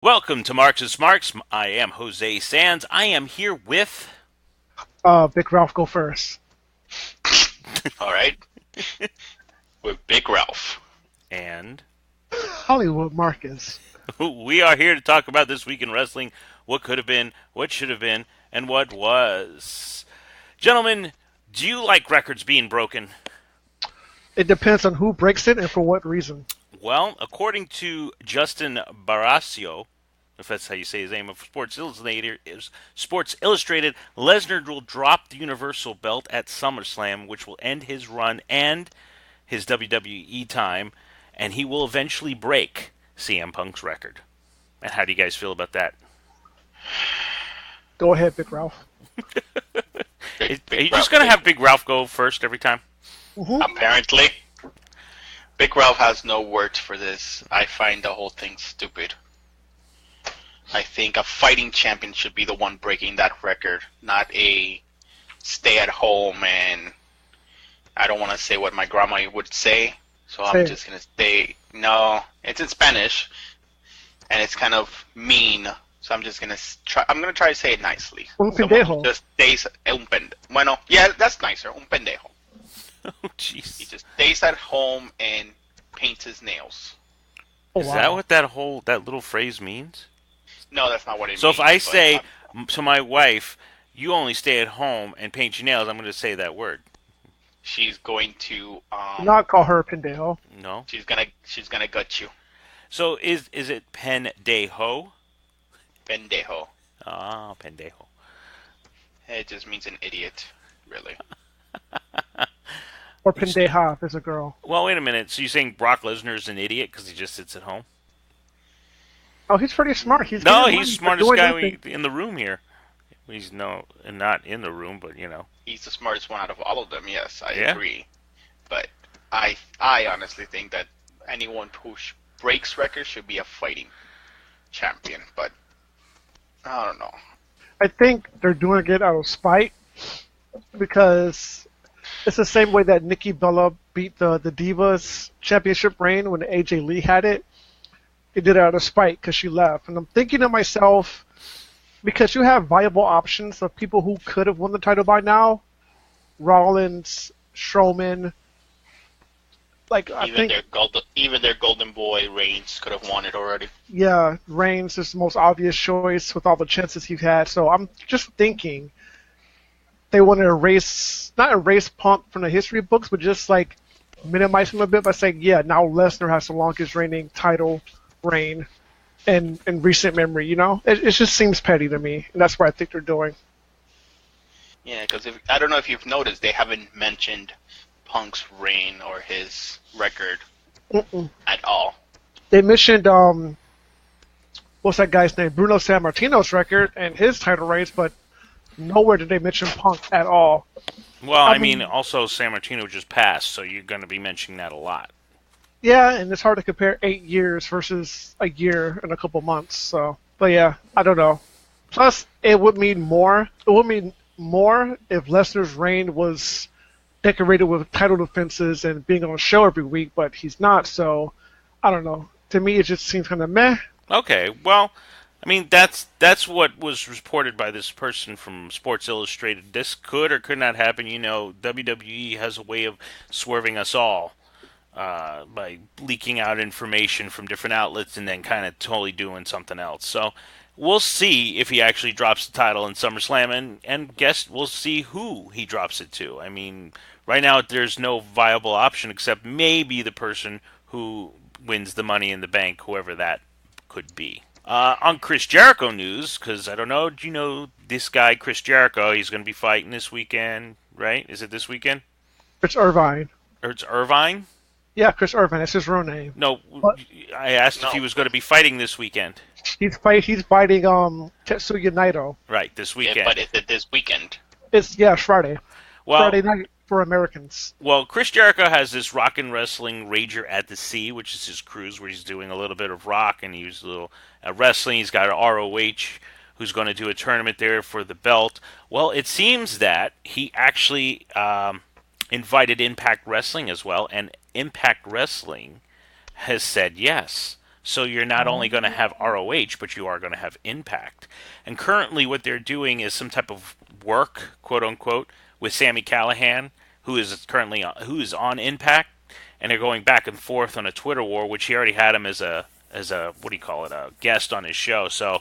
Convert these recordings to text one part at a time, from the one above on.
Welcome to Marks and Smarks. I am Jose Sands. I am here with. Big Ralph go first. All right, with Big Ralph. And Hollywood Marcus. we are here to talk about this week in wrestling, what could have been, what should have been, and what was. Gentlemen, do you like records being broken? It depends on who breaks it and for what reason. Well, according to Justin Barracio, if that's how you say his name, of Sports Illustrated, Lesnar will drop the Universal belt at SummerSlam, which will end his run and his WWE time, and he will eventually break CM Punk's record. And how do you guys feel about that? Go ahead, Big Ralph. Are you just going to have Big Ralph go first every time? Mm-hmm. Apparently, Big Ralph has no words for this. I find the whole thing stupid. I think a fighting champion should be the one breaking that record, not a stay-at-home and I don't want to say what my grandma would say, so I'm just going to say, no, it's in Spanish, and it's kind of mean, so I'm just going to try, to say it nicely. Un pendejo. Just stays, un pendejo. Bueno, yeah, that's nicer, un pendejo. Oh, jeez. He just stays at home and paints his nails. Oh, Is wow. that what that little phrase means? No, that's not what it means. So if I say but, to my wife, "You only stay at home and paint your nails," I'm going to say that word. she's going to Not call her pendejo. No. she's gonna gut you, So is it pendejo? pendejo. Ah, pendejo. It just means an idiot, really. Or pendeja if it's a girl. Well, wait a minute. So you're saying Brock Lesnar's an idiot because he just sits at home? Oh, he's pretty smart. He's No, getting he's the money for smartest doing guy nothing. in the room here. He's not in the room, but you know. He's the smartest one out of all of them. Yes, I Yeah. agree. But I honestly think that anyone who breaks records should be a fighting champion. But I don't know. I think they're doing it out of spite because it's the same way that Nikki Bella beat the Divas Championship reign when AJ Lee had it. They did it out of spite because she left. And I'm thinking to myself, because you have viable options of people who could have won the title by now, Rollins, Strowman. Like I think, Even their golden boy Reigns could have won it already. yeah, Reigns is the most obvious choice with all the chances he's had. So I'm just thinking they want to not erase Punk from the history books, but just like minimize him a bit by saying, yeah, now Lesnar has the longest reigning title reign in recent memory. You know, it just seems petty to me, and that's what I think they're doing. Yeah, because I don't know if you've noticed, they haven't mentioned Punk's reign or his record Mm-mm. at all. They mentioned what's that guy's name? Bruno Sammartino's record and his title reigns, but nowhere did they mention Punk at all. Well, I I mean, mean- also San Martino just passed, so you're going to be mentioning that a lot. Yeah, and it's hard to compare 8 years versus a year and a couple months. So, but yeah, I don't know. Plus, it would mean more. It would mean more if Lesnar's reign was decorated with title defenses and being on a show every week, but he's not. So, I don't know. To me, it just seems kind of meh. Okay, well, I mean that's what was reported by this person from Sports Illustrated. This could or could not happen. You know, WWE has a way of swerving us all by leaking out information from different outlets and then kind of totally doing something else. So we'll see if he actually drops the title in SummerSlam, and guess we'll see who he drops it to. I mean, right now there's no viable option except maybe the person who wins the Money in the Bank, whoever that could be. On Chris Jericho news, because I don't know, do you know this guy, Chris Jericho? He's going to be fighting this weekend, right? Is it this weekend? Chris Irvine. Or it's Irvine? Yeah, Chris Irvine. That's his real name. No, What? I asked if he No. was going to be fighting this weekend. He's fighting Tetsuya Naito. Right, this Yeah, weekend. but is it this weekend? It's Friday. well, Friday night for Americans. Well, Chris Jericho has this Rock and Wrestling Rager at the Sea, which is his cruise where he's doing a little bit of rock and he's a little wrestling. He's got an ROH who's going to do a tournament there for the belt. Well, it seems that he actually invited Impact Wrestling as well, and Impact Wrestling has said yes. So you're not only going to have ROH, but you are going to have Impact. And currently, what they're doing is some type of work, quote unquote, with Sammy Callahan, who is on Impact, and they're going back and forth on a Twitter war, which he already had him as a what do you call it, a guest on his show. So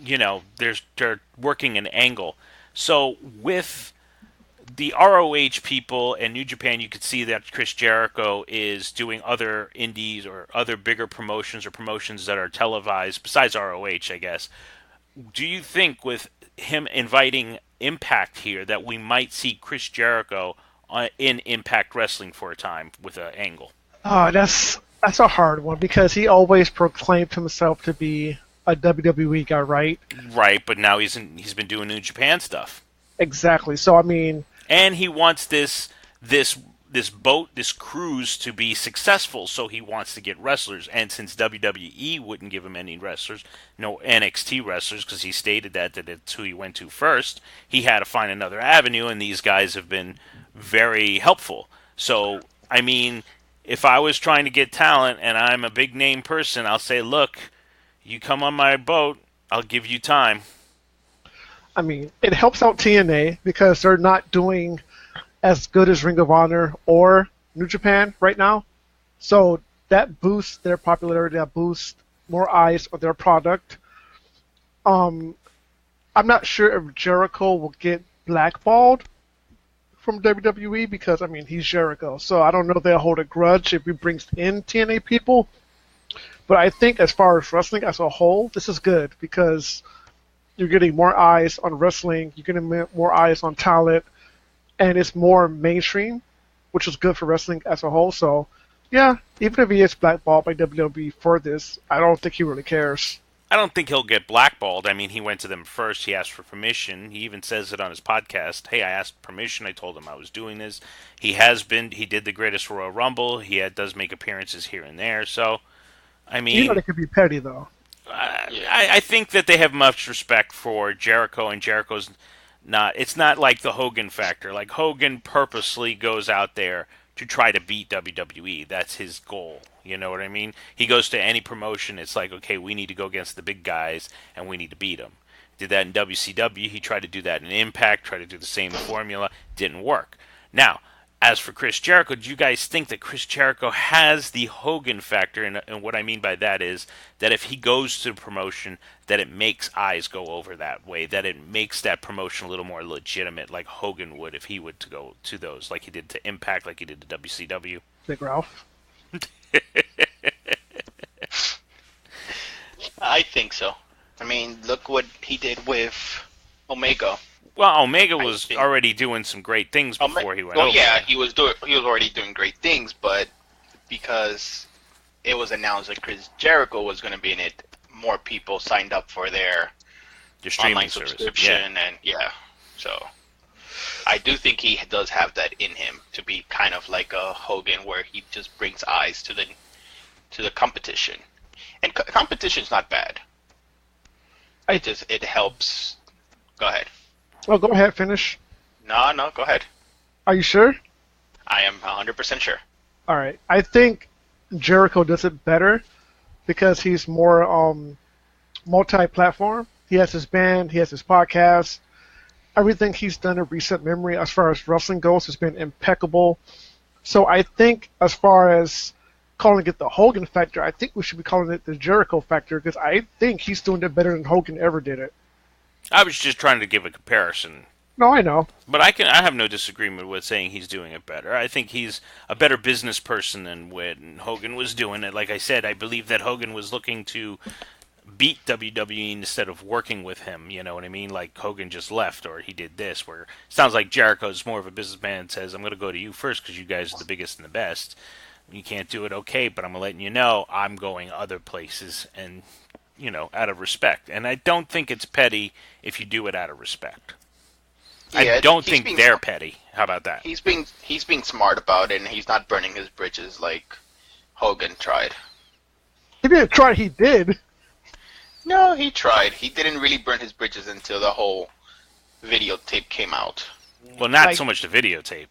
they're working an angle. So with the ROH people and New Japan, you could see that Chris Jericho is doing other indies or other bigger promotions or promotions that are televised besides ROH, I guess. Do you think with him inviting Impact here that we might see Chris Jericho in Impact Wrestling for a time with an angle? Oh, that's a hard one because he always proclaimed himself to be a WWE guy, right? Right, but now he's been doing New Japan stuff. Exactly. So I mean, And he wants this cruise to be successful, so he wants to get wrestlers. And since WWE wouldn't give him any wrestlers, no NXT wrestlers, because he stated that it's who he went to first, he had to find another avenue, and these guys have been very helpful. So, I mean, if I was trying to get talent and I'm a big name person, I'll say, look, you come on my boat, I'll give you time. I mean, it helps out TNA because they're not doing as good as Ring of Honor or New Japan right now. So that boosts their popularity, that boosts more eyes on their product. I'm not sure if Jericho will get blackballed from WWE because, I mean, he's Jericho. So I don't know if they'll hold a grudge if he brings in TNA people. But I think as far as wrestling as a whole, this is good because you're getting more eyes on wrestling, you're getting more eyes on talent, and it's more mainstream, which is good for wrestling as a whole. So, yeah, even if he is blackballed by WWE for this, I don't think he really cares. I don't think he'll get blackballed. I mean, he went to them first. He asked for permission. He even says it on his podcast. Hey, I asked permission. I told him I was doing this. He did the Greatest Royal Rumble. Does make appearances here and there. So, I mean, You know, they could be petty, though. I think that they have much respect for Jericho, and Jericho's not. It's not like the Hogan factor. Like Hogan purposely goes out there to try to beat WWE. That's his goal. You know what I mean? He goes to any promotion. It's like, okay, we need to go against the big guys, and we need to beat them. Did that in WCW. He tried to do that in Impact. Tried to do the same formula. Didn't work. Now, as for Chris Jericho, do you guys think that Chris Jericho has the Hogan factor? And what I mean by that is that if he goes to the promotion, that it makes eyes go over that way, that it makes that promotion a little more legitimate, like Hogan would if he would to go to those, like he did to Impact, like he did to WCW. Big Ralph. I think so. I mean, look what he did with Omega. Well, Omega was already doing some great things before he went over. Yeah, he was already doing great things, but because it was announced that Chris Jericho was going to be in it, more people signed up for their online subscription, and so I do think he does have that in him to be kind of like a Hogan, where he just brings eyes to the competition, and competition's not bad. It helps. Go ahead. Oh, go ahead, finish. No, go ahead. Are you sure? I am 100% sure. All right. I think Jericho does it better because he's more multi-platform. He has his band, he has his podcast. Everything he's done in recent memory as far as wrestling goes has been impeccable. So I think as far as calling it the Hogan factor, I think we should be calling it the Jericho factor because I think he's doing it better than Hogan ever did it. I was just trying to give a comparison. No, I know. But I have no disagreement with saying he's doing it better. I think he's a better business person than when Hogan was doing it. Like I said, I believe that Hogan was looking to beat WWE instead of working with him. You know what I mean? Like Hogan just left or he did this. Where it sounds like Jericho's more of a businessman and says, I'm going to go to you first because you guys are the biggest and the best. You can't do it, okay, but I'm letting you know I'm going other places and, out of respect. And I don't think it's petty if you do it out of respect. Yeah, I don't think they're petty. How about that? He's being smart about it, and he's not burning his bridges like Hogan tried. He didn't try, he did. No, he tried. He didn't really burn his bridges until the whole videotape came out. Well, not so much the videotape.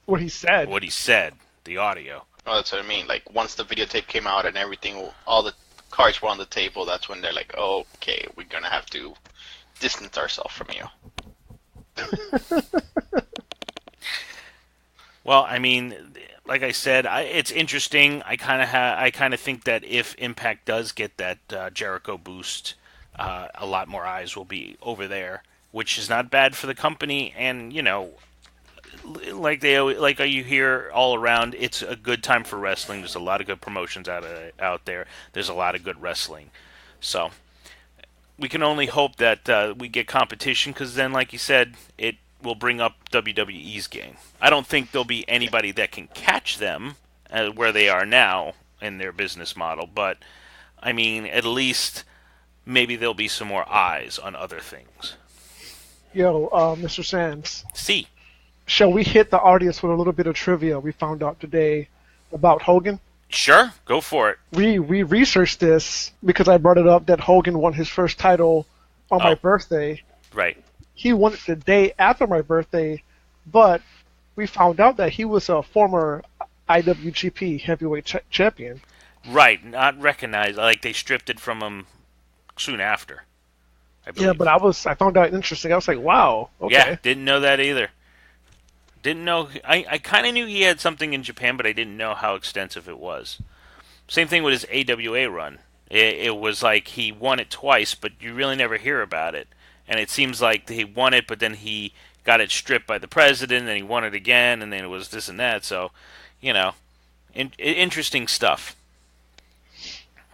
What he said. What he said. The audio. Oh, that's what I mean. Like once the videotape came out and everything, all the cards were on the table. That's when they're like, oh, "Okay, we're gonna have to distance ourselves from you." Well, I mean, like I said, it's interesting. I kind of think that if Impact does get that Jericho boost, a lot more eyes will be over there, which is not bad for the company. And like you hear all around, it's a good time for wrestling. There's a lot of good promotions out there. There's a lot of good wrestling, so we can only hope that we get competition, because then, like you said, it will bring up WWE's game. I don't think there'll be anybody that can catch them where they are now in their business model, but I mean, at least maybe there'll be some more eyes on other things. Yo, Mr. Sands, See, shall we hit the audience with a little bit of trivia we found out today about Hogan? sure, go for it. We researched this because I brought it up that Hogan won his first title on my birthday. Right. He won it the day after my birthday, but we found out that he was a former IWGP Heavyweight Champion. Right, not recognized. Like they stripped it from him soon after. I believe. Yeah, but I found out interesting. I was like, wow, okay. Yeah, didn't know that either. Didn't know. I kind of knew he had something in Japan, but I didn't know how extensive it was. Same thing with his AWA run. It was like he won it twice, but you really never hear about it. And it seems like he won it, but then he got it stripped by the president, and he won it again, and then it was this and that. So, interesting stuff.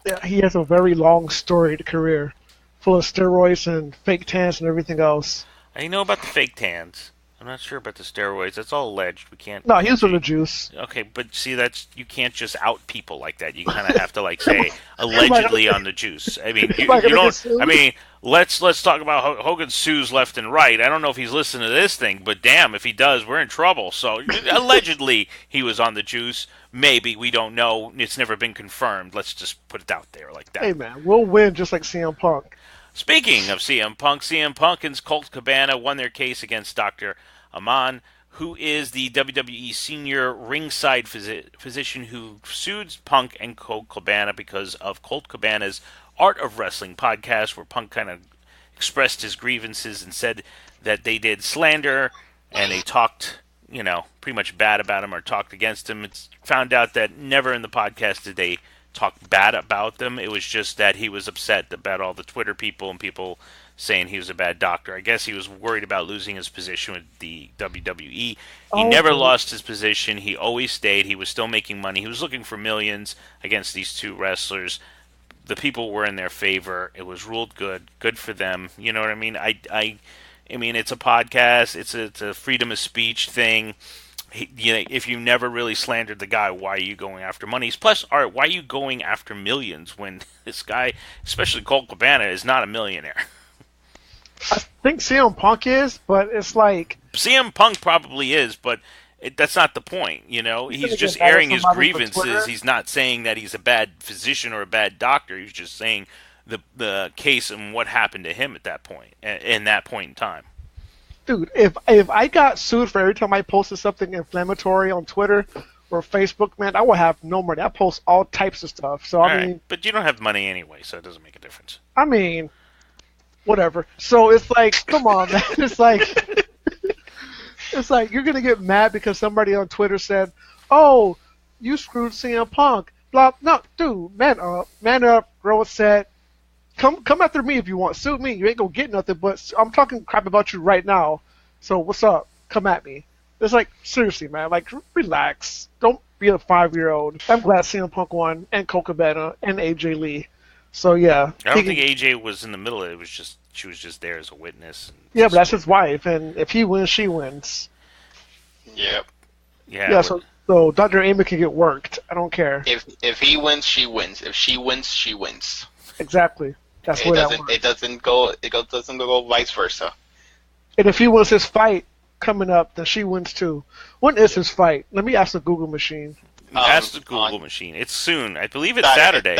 Yeah, he has a very long storied career, full of steroids and fake tans and everything else. I know about the fake tans. I'm not sure about the steroids. That's all alleged. We can't. No, he was with the juice. Okay, but see, you can't just out people like that. You kind of have to say allegedly on the juice. I mean, you don't. I mean, let's talk about Hogan sues left and right. I don't know if he's listening to this thing, but damn, if he does, we're in trouble. So allegedly he was on the juice. Maybe, we don't know. It's never been confirmed. Let's just put it out there like that. Hey man, we'll win just like CM Punk. Speaking of CM Punk and Colt Cabana won their case against Dr. Amann, who is the WWE senior ringside physician who sued Punk and Colt Cabana because of Colt Cabana's Art of Wrestling podcast, where Punk kind of expressed his grievances and said that they did slander and they talked, pretty much bad about him or talked against him. It's found out that never in the podcast did they talk bad about them. It was just that he was upset about all the Twitter people and people saying he was a bad doctor. I guess he was worried about losing his position with the WWE. He never lost his position. He always stayed. He was still making money. He was looking for millions against these two wrestlers. The people were in their favor. It was ruled good. Good for them. You know what I mean? I mean, it's a podcast. It's a freedom of speech thing. If you never really slandered the guy, why are you going after money? Plus, why are you going after millions when this guy, especially Colt Cabana, is not a millionaire? I think CM Punk is, but it's like... CM Punk probably is, but that's not the point, He's just airing his grievances. He's not saying that he's a bad physician or a bad doctor. He's just saying the case and what happened to him at that point, in that point in time. Dude, if I got sued for every time I posted something inflammatory on Twitter or Facebook, man, I would have no money. I post all types of stuff. So I mean, but you don't have money anyway, so it doesn't make a difference. I mean, whatever. So it's like, come on, man. It's like you're gonna get mad because somebody on Twitter said, "Oh, you screwed CM Punk." Blah. No, dude, man up, grow a set. Come after me if you want. Sue me. You ain't gonna get nothing, but I'm talking crap about you right now. So what's up? Come at me. It's like, seriously, man. Like, relax. Don't be a 5-year-old. I'm glad CM Punk won, and Colt Cabana, and AJ Lee. So, yeah. I don't think AJ was in the middle of it. She was just there as a witness. Yeah, but that's his wife, and if he wins, she wins. Yep. Yeah, so Dr. Amy can get worked. I don't care. If he wins, she wins. If she wins, she wins. Exactly. That's what that works. It doesn't go vice versa. And if he wins his fight coming up, then she wins too. When is his fight? Let me ask the Google machine. Ask the Google machine. It's soon. I believe it's Saturday.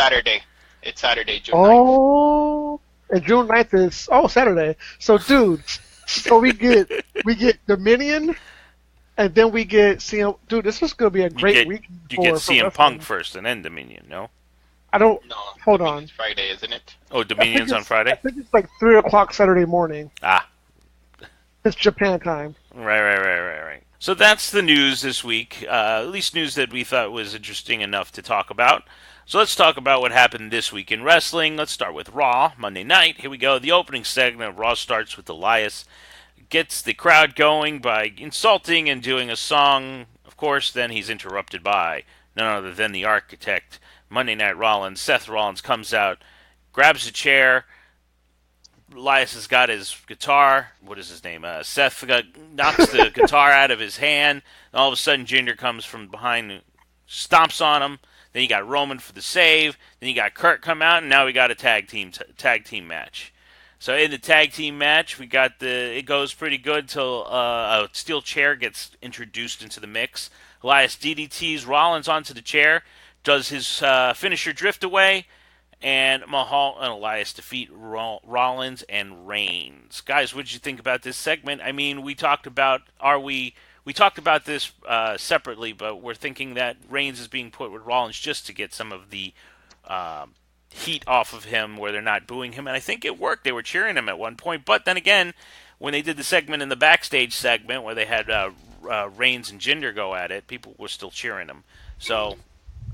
It's Saturday, June 9th. Oh, and June 9th is Saturday. So, dude, we get Dominion and then we get CM. Dude, this was gonna be a You great get week you for get for CM Punk wrestling. first and then Dominion. No. I don't. No, Hold I mean, on. it's Friday, isn't it? Oh, I think Dominion's on it's. I Friday. think it's like 3 o'clock Saturday morning. Ah, It's Japan time. right. So that's the news this week. At least news that we thought was interesting enough to talk about. So let's talk about what happened this week in wrestling. Let's start with Raw, Monday night. Here we go. The opening segment of Raw starts with Elias. Gets the crowd going by insulting and doing a song. Of course, then he's interrupted by none other than the architect, Monday Night Rollins. Seth Rollins comes out, grabs a chair. Elias has got his guitar. What is his name? Seth knocks the guitar out of his hand. And all of a sudden, Jinder comes from behind, stomps on him. Then you got Roman for the save. Then you got Kurt come out, and now we got a tag team match. So in the tag team match, we got it goes pretty good till a steel chair gets introduced into the mix. Elias DDTs Rollins onto the chair, does his finisher drift away, and Mahal and Elias defeat Rollins and Reigns. Guys, what did you think about this segment? I mean, we talked about we talked about this separately, but we're thinking that Reigns is being put with Rollins just to get some of the heat off of him where they're not booing him, and I think it worked. They were cheering him at one point, but then again, when they did the segment in the backstage segment where they had Reigns and Jinder go at it, people were still cheering him. So,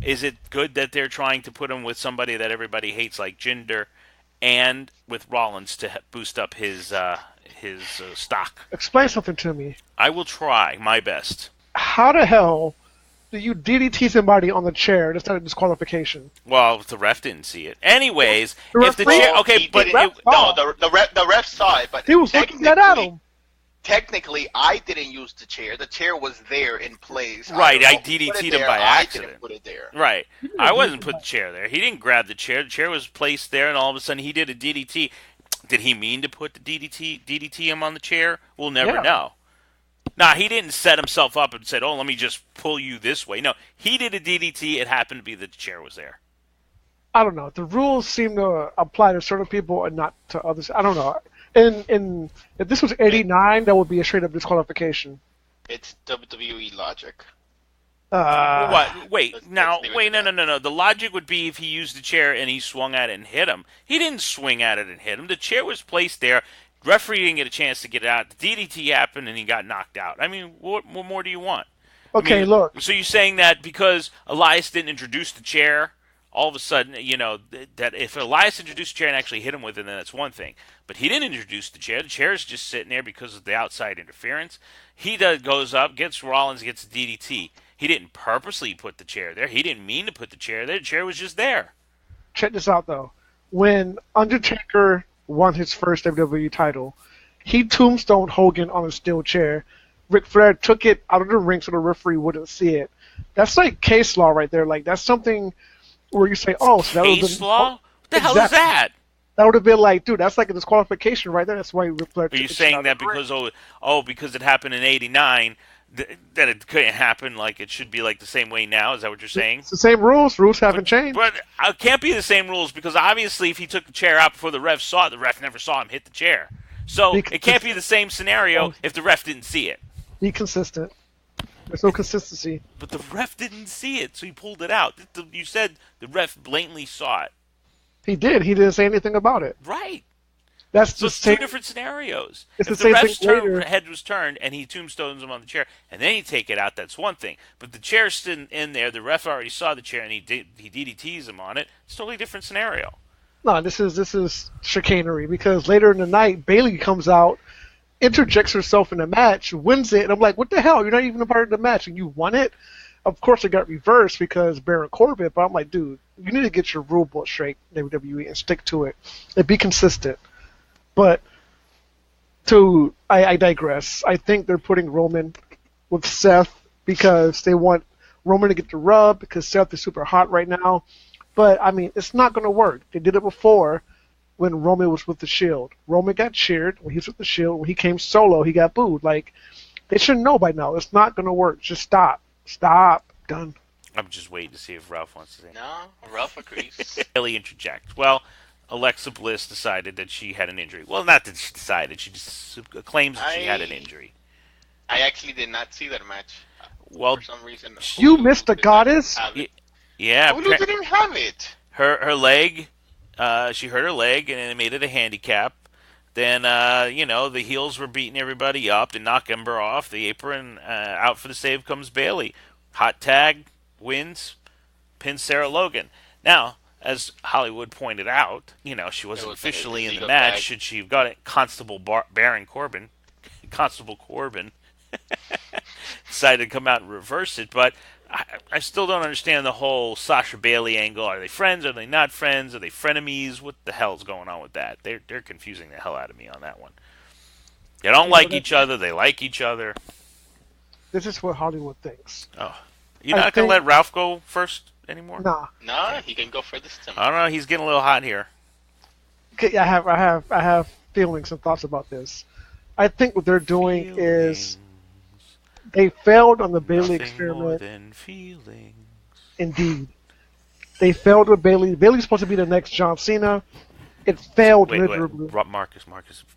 is it good that they're trying to put him with somebody that everybody hates like Jinder, and with Rollins to boost up his stock? Explain something to me. I will try my best. How the hell do you DDT somebody on the chair? That's not a disqualification. Well, the ref didn't see it. Anyways, The if the referee- chair, okay, He but didn't- it, Oh. no, the ref saw it, but He was looking right at him. Technically, I didn't use the chair. The chair was there in place. Right, don't I know who put it DDT'd him there. by I accident. didn't put it there. right, I wasn't put the chair there. He didn't grab the chair. The chair was placed there, and all of a sudden he did a DDT. Did he mean to put the DDT him on the chair? We'll never Yeah. know. Nah, he didn't set himself up and said, "Oh, let me just pull you this way." No, he did a DDT. It happened to be that the chair was there. I don't know. The rules seem to apply to certain people and not to others. I don't know. In if this was '89, that would be a straight up disqualification. It's WWE logic. What? Wait, Let's now, leave it wait, at no. The logic would be if he used the chair and he swung at it and hit him. He didn't swing at it and hit him. The chair was placed there. Referee didn't get a chance to get it out. The DDT happened and he got knocked out. I mean, what more do you want? Okay, I mean, look. So you're saying that because Elias didn't introduce the chair, all of a sudden, that if Elias introduced the chair and actually hit him with it, then that's one thing. But he didn't introduce the chair. The chair is just sitting there because of the outside interference. He goes up, gets Rollins, gets the DDT. He didn't purposely put the chair there. He didn't mean to put the chair there. The chair was just there. Check this out though. When Undertaker won his first WWE title, he tombstoned Hogan on a steel chair. Ric Flair took it out of the ring so the referee wouldn't see it. That's like case law right there. Like that's something where you say, "Oh, so that Case was law? What the hell is Exactly. that? That would have been like, dude, that's like a disqualification right there. That's why Ric Flair. Are took you the shit saying out that of the ring. because because it happened in '89 that it couldn't happen? Like it should be like the same way now? Is that what you're saying? It's the same rules. Rules haven't changed. But it can't be the same rules because obviously, if he took the chair out before the ref saw it, the ref never saw him hit the chair. So Because- it can't be the same scenario if the ref didn't see it. Be consistent. There's no consistency. But the ref didn't see it, so he pulled it out. You said the ref blatantly saw it. He did. He didn't say anything about it. Right. That's So the it's two same. different scenarios. It's If the the same ref's thing later. head was turned and he tombstones him on the chair, and then he take it out, that's one thing. But the chair's sitting in there, the ref already saw the chair, and he DDTs him on it. It's a totally different scenario. No, this is chicanery because later in the night, Bailey comes out, interjects herself in the match, wins it, and I'm like, what the hell? You're not even a part of the match, and you won it. Of course, it got reversed because Baron Corbin, but I'm like, dude, you need to get your rule book straight, WWE, and stick to it and be consistent. But I digress. I think they're putting Roman with Seth because they want Roman to get the rub because Seth is super hot right now. But I mean, it's not going to work. They did it before when Roman was with the Shield. Roman got cheered when he was with the Shield. When he came solo, he got booed. Like they should know by now. It's not going to work. Just stop. Done. I'm just waiting to see if Ralph wants to say. No, Ralph agrees. Really interject. Well, Alexa Bliss decided that she had an injury. Well, not that she decided. She just claims that she had an injury. I actually did not see that match. Well, For some reason, You Hulu missed the did not goddess. have it. yeah, Hulu didn't have it. her leg, she hurt her leg, and it made it a handicap. Then, the heels were beating everybody up to knock Ember off the apron. Out for the save comes Bailey. Hot tag, wins, pins Sarah Logan. Now, as Hollywood pointed out, she It wasn't was an officially in the illegal match. tag. Should she have got it? Baron Corbin, Constable Corbin, decided to come out and reverse it. But I still don't understand the whole Sasha Bailey angle. Are they friends? Are they not friends? Are they frenemies? What the hell's going on with that? They're confusing the hell out of me on that one. They don't Yeah, like but each other. They like each other. this is what Hollywood thinks. Oh, you're I not gonna think let Ralph go first anymore? nah. No, he can go for this time. I don't know. He's getting a little hot here. Okay, I have feelings and thoughts about this. I think what they're doing is they failed on the Bailey Nothing more experiment. than feelings. Indeed, they failed with Bailey. Bailey's supposed to be the next John Cena. It failed Wait, miserably. Marcus.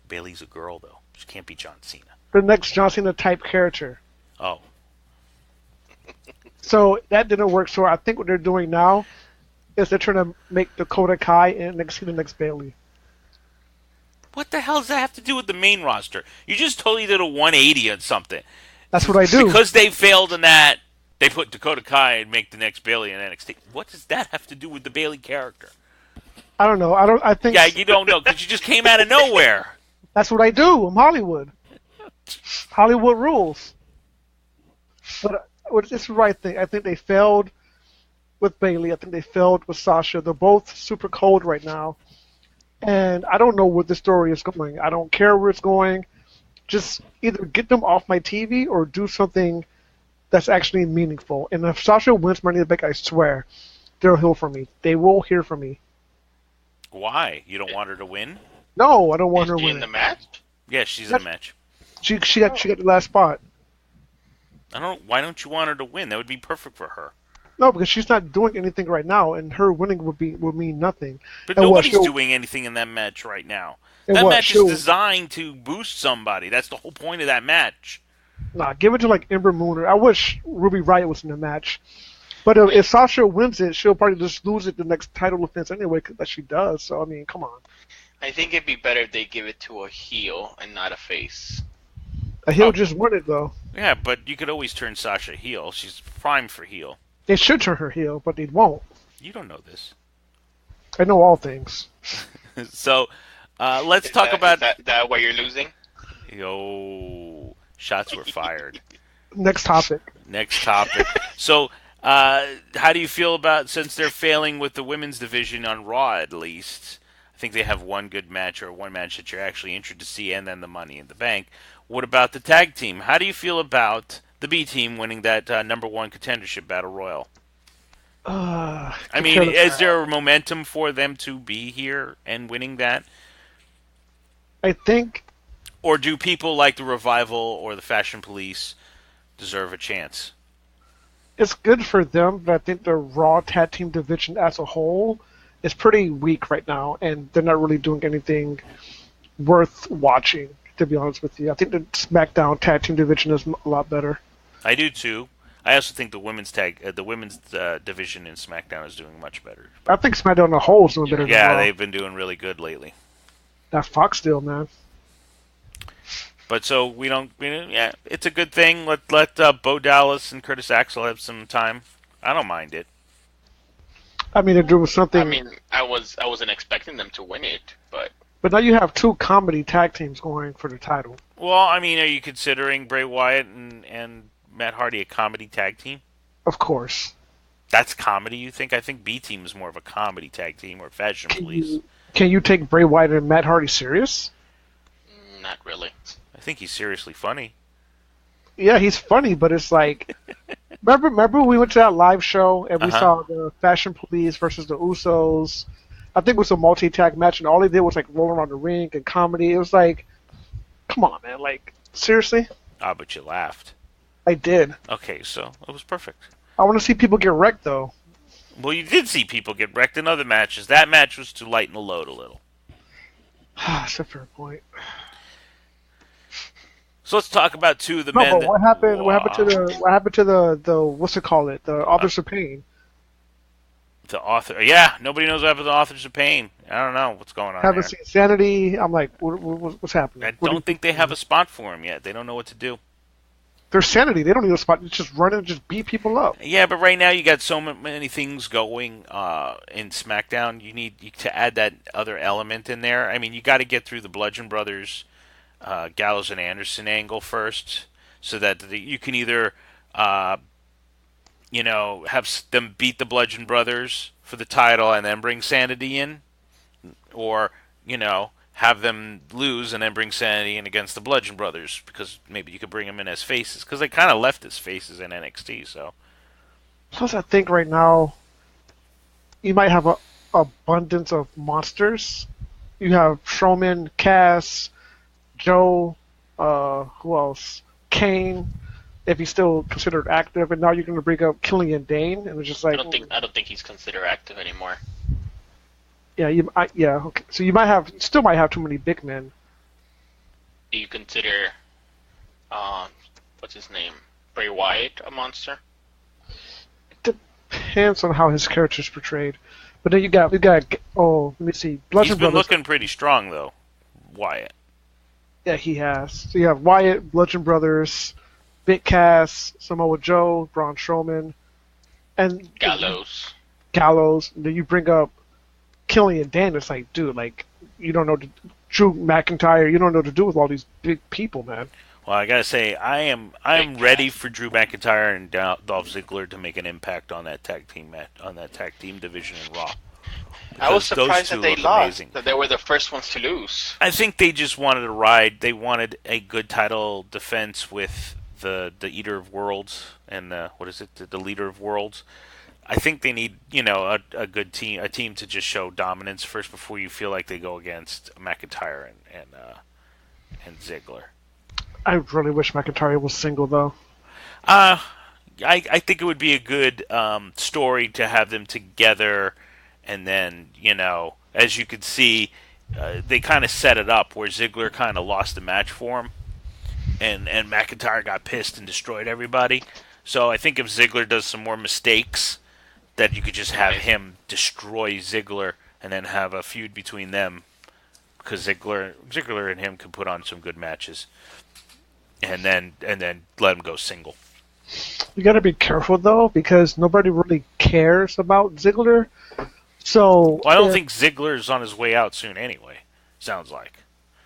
Bailey's a girl though. She can't be John Cena. The next John Cena type character. Oh, So that didn't work. So I think what they're doing now is they're trying to make Dakota Kai and the next Bailey. what the hell does that have to do with the main roster? You just totally did a 180 on something. That's what I do. Because they failed in that, they put Dakota Kai and make the next Bailey in NXT. What does that have to do with the Bailey character? I don't know. I think Yeah, you don't know because you just came out of nowhere. that's what I do. I'm Hollywood. Hollywood rules. But it's the right thing. I think they failed with Bailey. I think they failed with Sasha. They're both super cold right now. And I don't know where the story is going. I don't care where it's going. Just either get them off my TV or do something that's actually meaningful. And if Sasha wins Money in the Bank, I swear, they'll hear from me. They will hear from me. Why? You don't want her to win? No, I don't want Is her she in winning. the match? Yeah, she's in the match. She got the last spot. Why don't you want her to win? That would be perfect for her. No, because she's not doing anything right now, and her winning would mean nothing. But And what, nobody's she'll- doing anything in that match right now. And That what, match is she'll- designed to boost somebody. That's the whole point of that match. Nah, give it to like Ember Moon. I wish Ruby Riott was in the match. But if Sasha wins it, she'll probably just lose it the next title defense anyway, that she does. So I mean, come on. I think it'd be better if they give it to a heel and not a face. He'll just win it though. Yeah, but you could always turn Sasha heel. She's primed for heel. They should turn her heel, but they won't. You don't know this. I know all things. So, let's Is talk that, about... Is that why you're losing? Shots were fired. Next topic. Next topic. So, how do you feel about, since they're failing with the women's division on Raw at least, I think they have one good match or one match that you're actually interested to see, and then the Money in the Bank. What about the tag team? How do you feel about the B team winning that number one contendership battle royal? I mean, is there momentum for them to be here and winning that? I think Or do people like the Revival or the Fashion Police deserve a chance? it's good for them, but I think the Raw tag team division as a whole is pretty weak right now, and they're not really doing anything worth watching, to be honest with you. I think the SmackDown tag team division is a lot better. I do too. I also think the women's division in SmackDown is doing much better. I think SmackDown on the whole is doing better than Yeah, Raw. they've been doing really good lately. That Fox deal, man. But so we don't. Yeah, it's a good thing. Let Bo Dallas and Curtis Axel have some time. I don't mind it. I mean, they're doing something. I mean, I wasn't expecting them to win it, but But now you have two comedy tag teams going for the title. Well, I mean, are you considering Bray Wyatt and Matt Hardy a comedy tag team? Of course. That's comedy, you think? I think B Team is more of a comedy tag team or Fashion Police. Can you take Bray Wyatt and Matt Hardy serious? not really. I think he's seriously funny. Yeah, he's funny, but it's like, remember we went to that live show and we saw the Fashion Police versus the Usos. I think it was a multi-tag match, and all they did was like roll around the ring and comedy. It was like, come on, man, like seriously? Ah, but you laughed. I did. Okay, so it was perfect. I want to see people get wrecked though. Well, you did see people get wrecked in other matches. That match was to lighten the load a little. That's a fair point. So let's talk about two of the No, men but that. what happened to the what's it called it? The Authors of Pain. The author. Yeah, nobody knows what happened to the Authors of Pain. I don't know what's going on Haven't there. seen Sanity. I'm like, what's happening? I don't think they have a spot for him yet. They don't know what to do. There's Sanity. They don't need a spot. It's just run and just beat people up. Yeah, but right now you got so many things going in SmackDown. You need to add that other element in there. I mean, you got to get through the Bludgeon Brothers, Gallows and Anderson angle first, so that you can either, have them beat the Bludgeon Brothers for the title and then bring Sanity in, or have them lose and then bring Sanity in against the Bludgeon Brothers, because maybe you could bring them in as faces, because they kind of left as faces in NXT. So Plus, I think right now you might have a abundance of monsters. You have Strowman, Cass, Joe, who else? Kane, if he's still considered active, and now you're going to bring up Killian Dane, and it's just like I don't think he's considered active anymore. yeah, okay. So you still might have too many big men. Do you consider, what's his name, Bray Wyatt a monster? Depends on how his character's portrayed. But then you got let me see, Bludgeon he's been Brothers. looking pretty strong though, Wyatt. Yeah, he has. So you have Wyatt, Bludgeon Brothers, Big Cass, Samoa Joe, Braun Strowman, and Gallows. And then you bring up Killian Dane. It's like, dude, like you don't know Drew McIntyre. You don't know what to do with all these big people, man. Well, I gotta say, I'm ready for Drew McIntyre and Dolph Ziggler to make an impact on that tag team division in Raw. I was Because those surprised two that they look lost. amazing. That they were the first ones to lose. I think they just wanted a ride. They wanted a good title defense with the Eater of Worlds and the Leader of Worlds. I think they need a good team, a team to just show dominance first before you feel like they go against McIntyre and Ziggler. I really wish McIntyre was single though. I think it would be a good story to have them together, and then as you could see, they kind of set it up where Ziggler kind of lost the match for him, and McIntyre got pissed and destroyed everybody. So I think if Ziggler does some more mistakes, that you could just have him destroy Ziggler and then have a feud between them, because Ziggler and him could put on some good matches, and then let him go single. You got to be careful though, because nobody really cares about Ziggler. So Well, I don't think Ziggler's on his way out soon anyway. Sounds like.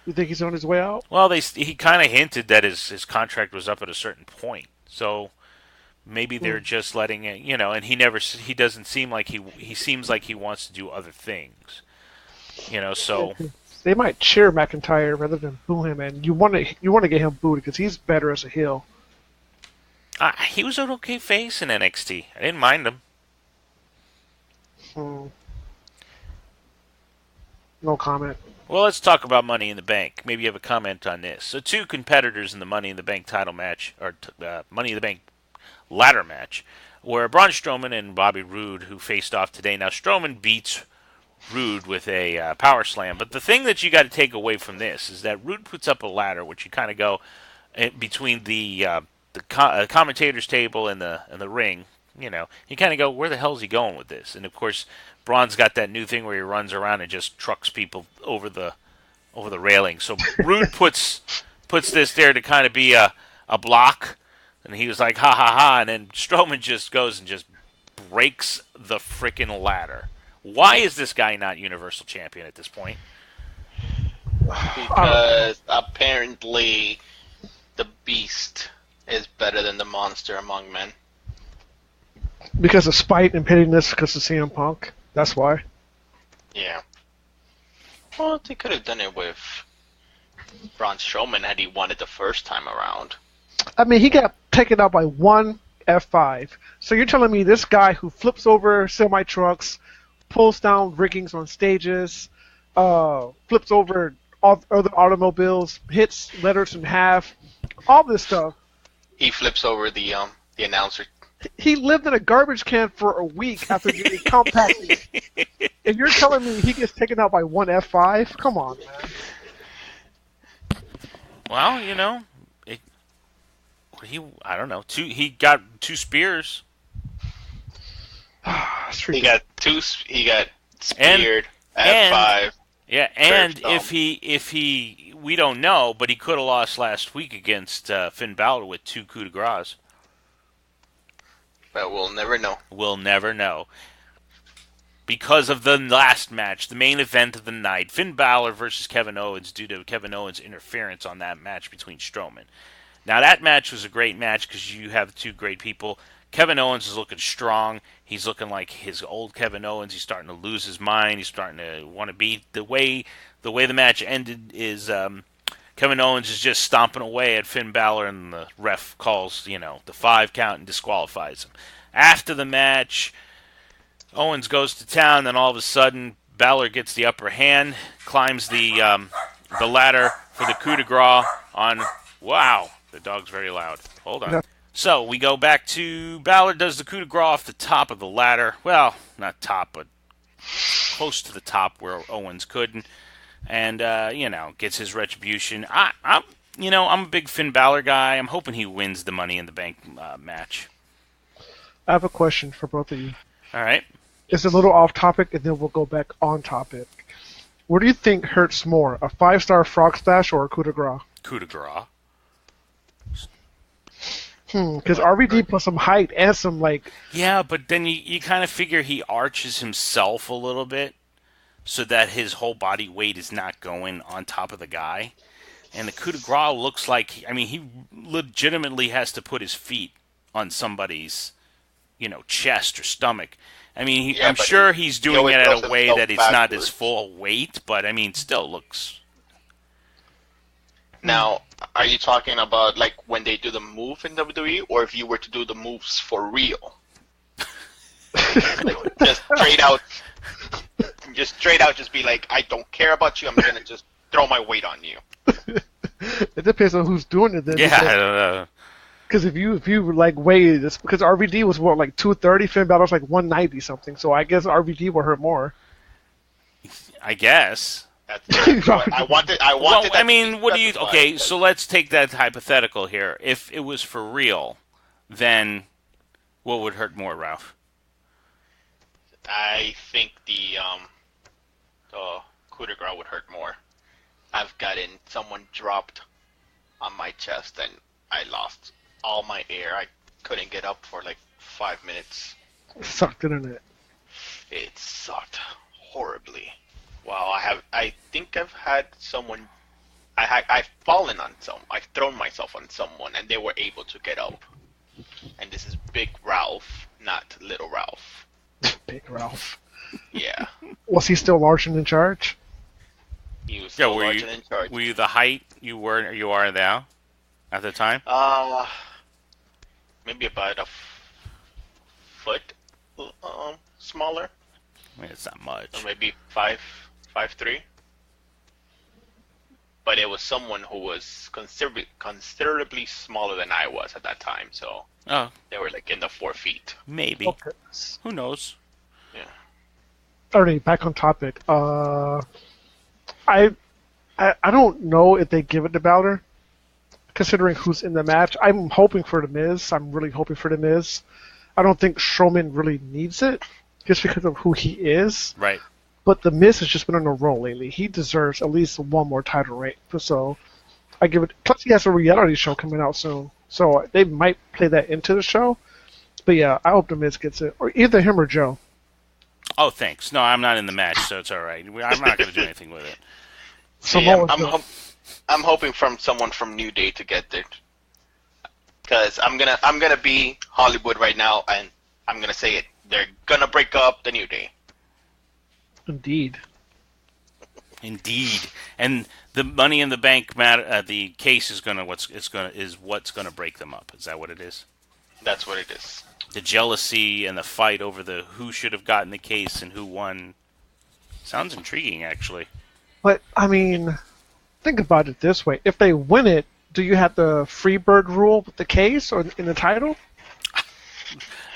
You think he's on his way out? Well, he kind of hinted that his contract was up at a certain point. So maybe they're just letting it, and he doesn't seem like he seems like he wants to do other things. So They might cheer McIntyre rather than boo him, and you want to get him booed because he's better as a heel. he was an okay face in NXT. I didn't mind him. No comment. Well, let's talk about Money in the Bank. Maybe you have a comment on this. So, two competitors in the Money in the Bank title match, or Money in the Bank ladder match, were Braun Strowman and Bobby Roode, who faced off today. Now, Strowman beats Roode with a power slam, but the thing that you got to take away from this is that Roode puts up a ladder, which you kind of go between the commentator's table and the ring. You kind of go, where the hell is he going with this? And of course, Braun's got that new thing where he runs around and just trucks people over the railing. So Roode puts this there to kind of be a block, and he was like, ha ha ha, and then Strowman just goes and just breaks the frickin' ladder. Why is this guy not Universal Champion at this point? Because apparently the Beast is better than the Monster among men. Because of spite and pettiness because of CM Punk. That's why. Yeah. Well, they could have done it with Braun Strowman had he won it the first time around. I mean, he got taken out by one F5. So you're telling me this guy who flips over semi-trucks, pulls down riggings on stages, flips over other automobiles, hits letters in half, all this stuff. He flips over the announcer. He lived in a garbage can for a week after getting compacted. And you're telling me he gets taken out by one F5? Come on, man. Well, I don't know. He got 2 spears That's He ridiculous. got two. He got and speared and F5. yeah, Curb and stomp. if he we don't know, but he could have lost last week against Finn Balor with 2 coup de grace. But we'll never know. We'll never know. Because of the last match, the main event of the night, Finn Balor versus Kevin Owens, due to Kevin Owens' interference on that match between Strowman. Now, that match was a great match because you have 2 great people. Kevin Owens is looking strong. He's looking like his old Kevin Owens. He's starting to lose his mind. He's starting to want to beat. The way the match ended is Kevin Owens is just stomping away at Finn Balor, and the ref calls, the 5 count and disqualifies him. After the match, Owens goes to town, then all of a sudden, Balor gets the upper hand, climbs the ladder for the coup de grace on. Wow, the dog's very loud. Hold on. Yeah. So we go back to Balor does the coup de grace off the top of the ladder. Well, not top, but close to the top where Owens couldn't, and gets his retribution. I'm a big Finn Balor guy. I'm hoping he wins the Money in the Bank match. I have a question for both of you. All right. It's a little off topic, and then we'll go back on topic. What do you think hurts more, a 5-star frog splash or a coup de grace? Coup de grace. Because RVD plus some height and some Yeah, but then you kind of figure he arches himself a little bit so that his whole body weight is not going on top of the guy. And the coup de grace looks like, he legitimately has to put his feet on somebody's, chest or stomach. Yeah, I'm but sure he's he doing always it throws at a way himself that it's not backwards. his full weight, but still looks. Now, are you talking about like when they do the move in WWE, or if you were to do the moves for real? Like, just straight out, just be like, I don't care about you. I'm gonna just throw my weight on you. it depends on who's doing it then. Yeah, I don't know. Because if you weigh this, because RVD was what, like 230, Finn Balor's like 190 something. So I guess RVD will hurt more. I guess. That's what I wanted. Well, that to be what do you? specified, Okay, because so let's take that hypothetical here. If it was for real, then what would hurt more, Ralph? I think the coup de grace would hurt more. I've gotten someone dropped on my chest and I lost all my air. I couldn't get up for like 5 minutes. It sucked, didn't it? It sucked horribly. Wow, I think I've had someone. I've fallen on I've thrown myself on someone, and they were able to get up. And this is Big Ralph, not Little Ralph. Big Ralph. Yeah, Was he still large and in charge? he was Yeah, so were large you and in charge. were you the height you are now at the time? Maybe about a foot smaller, It's not much. or maybe 5'3". But it was someone who was considerably smaller than I was at that time, so Oh, they were like in the 4 feet. maybe. Okay. Who knows? Yeah. Alright, back on topic. I don't know if they give it to Balor, considering who's in the match. I'm hoping for The Miz. I'm really hoping for The Miz. I don't think Strowman really needs it, just because of who he is. Right. But The Miz has just been on a roll lately. He deserves at least one more title reign. So I give it. Plus, he has a reality show coming out soon, so they might play that into the show. But yeah, I hope The Miz gets it, or either him or Joe. Oh, thanks. No, I'm not in the match, so it's all right. I'm not going to do anything with it. Samoa Yeah, Joe. I'm hoping from someone from New Day to get there, because I'm gonna be Hollywood right now, and I'm gonna say it. They're gonna break up the New Day. Indeed. Indeed, and the Money in the Bank matter. The case is what's gonna break them up. Is that what it is? That's what it is. The jealousy and the fight over the who should have gotten the case and who won. Sounds intriguing, actually. But I mean, think about it this way: if they win it, do you have the Freebird rule with the case or in the title?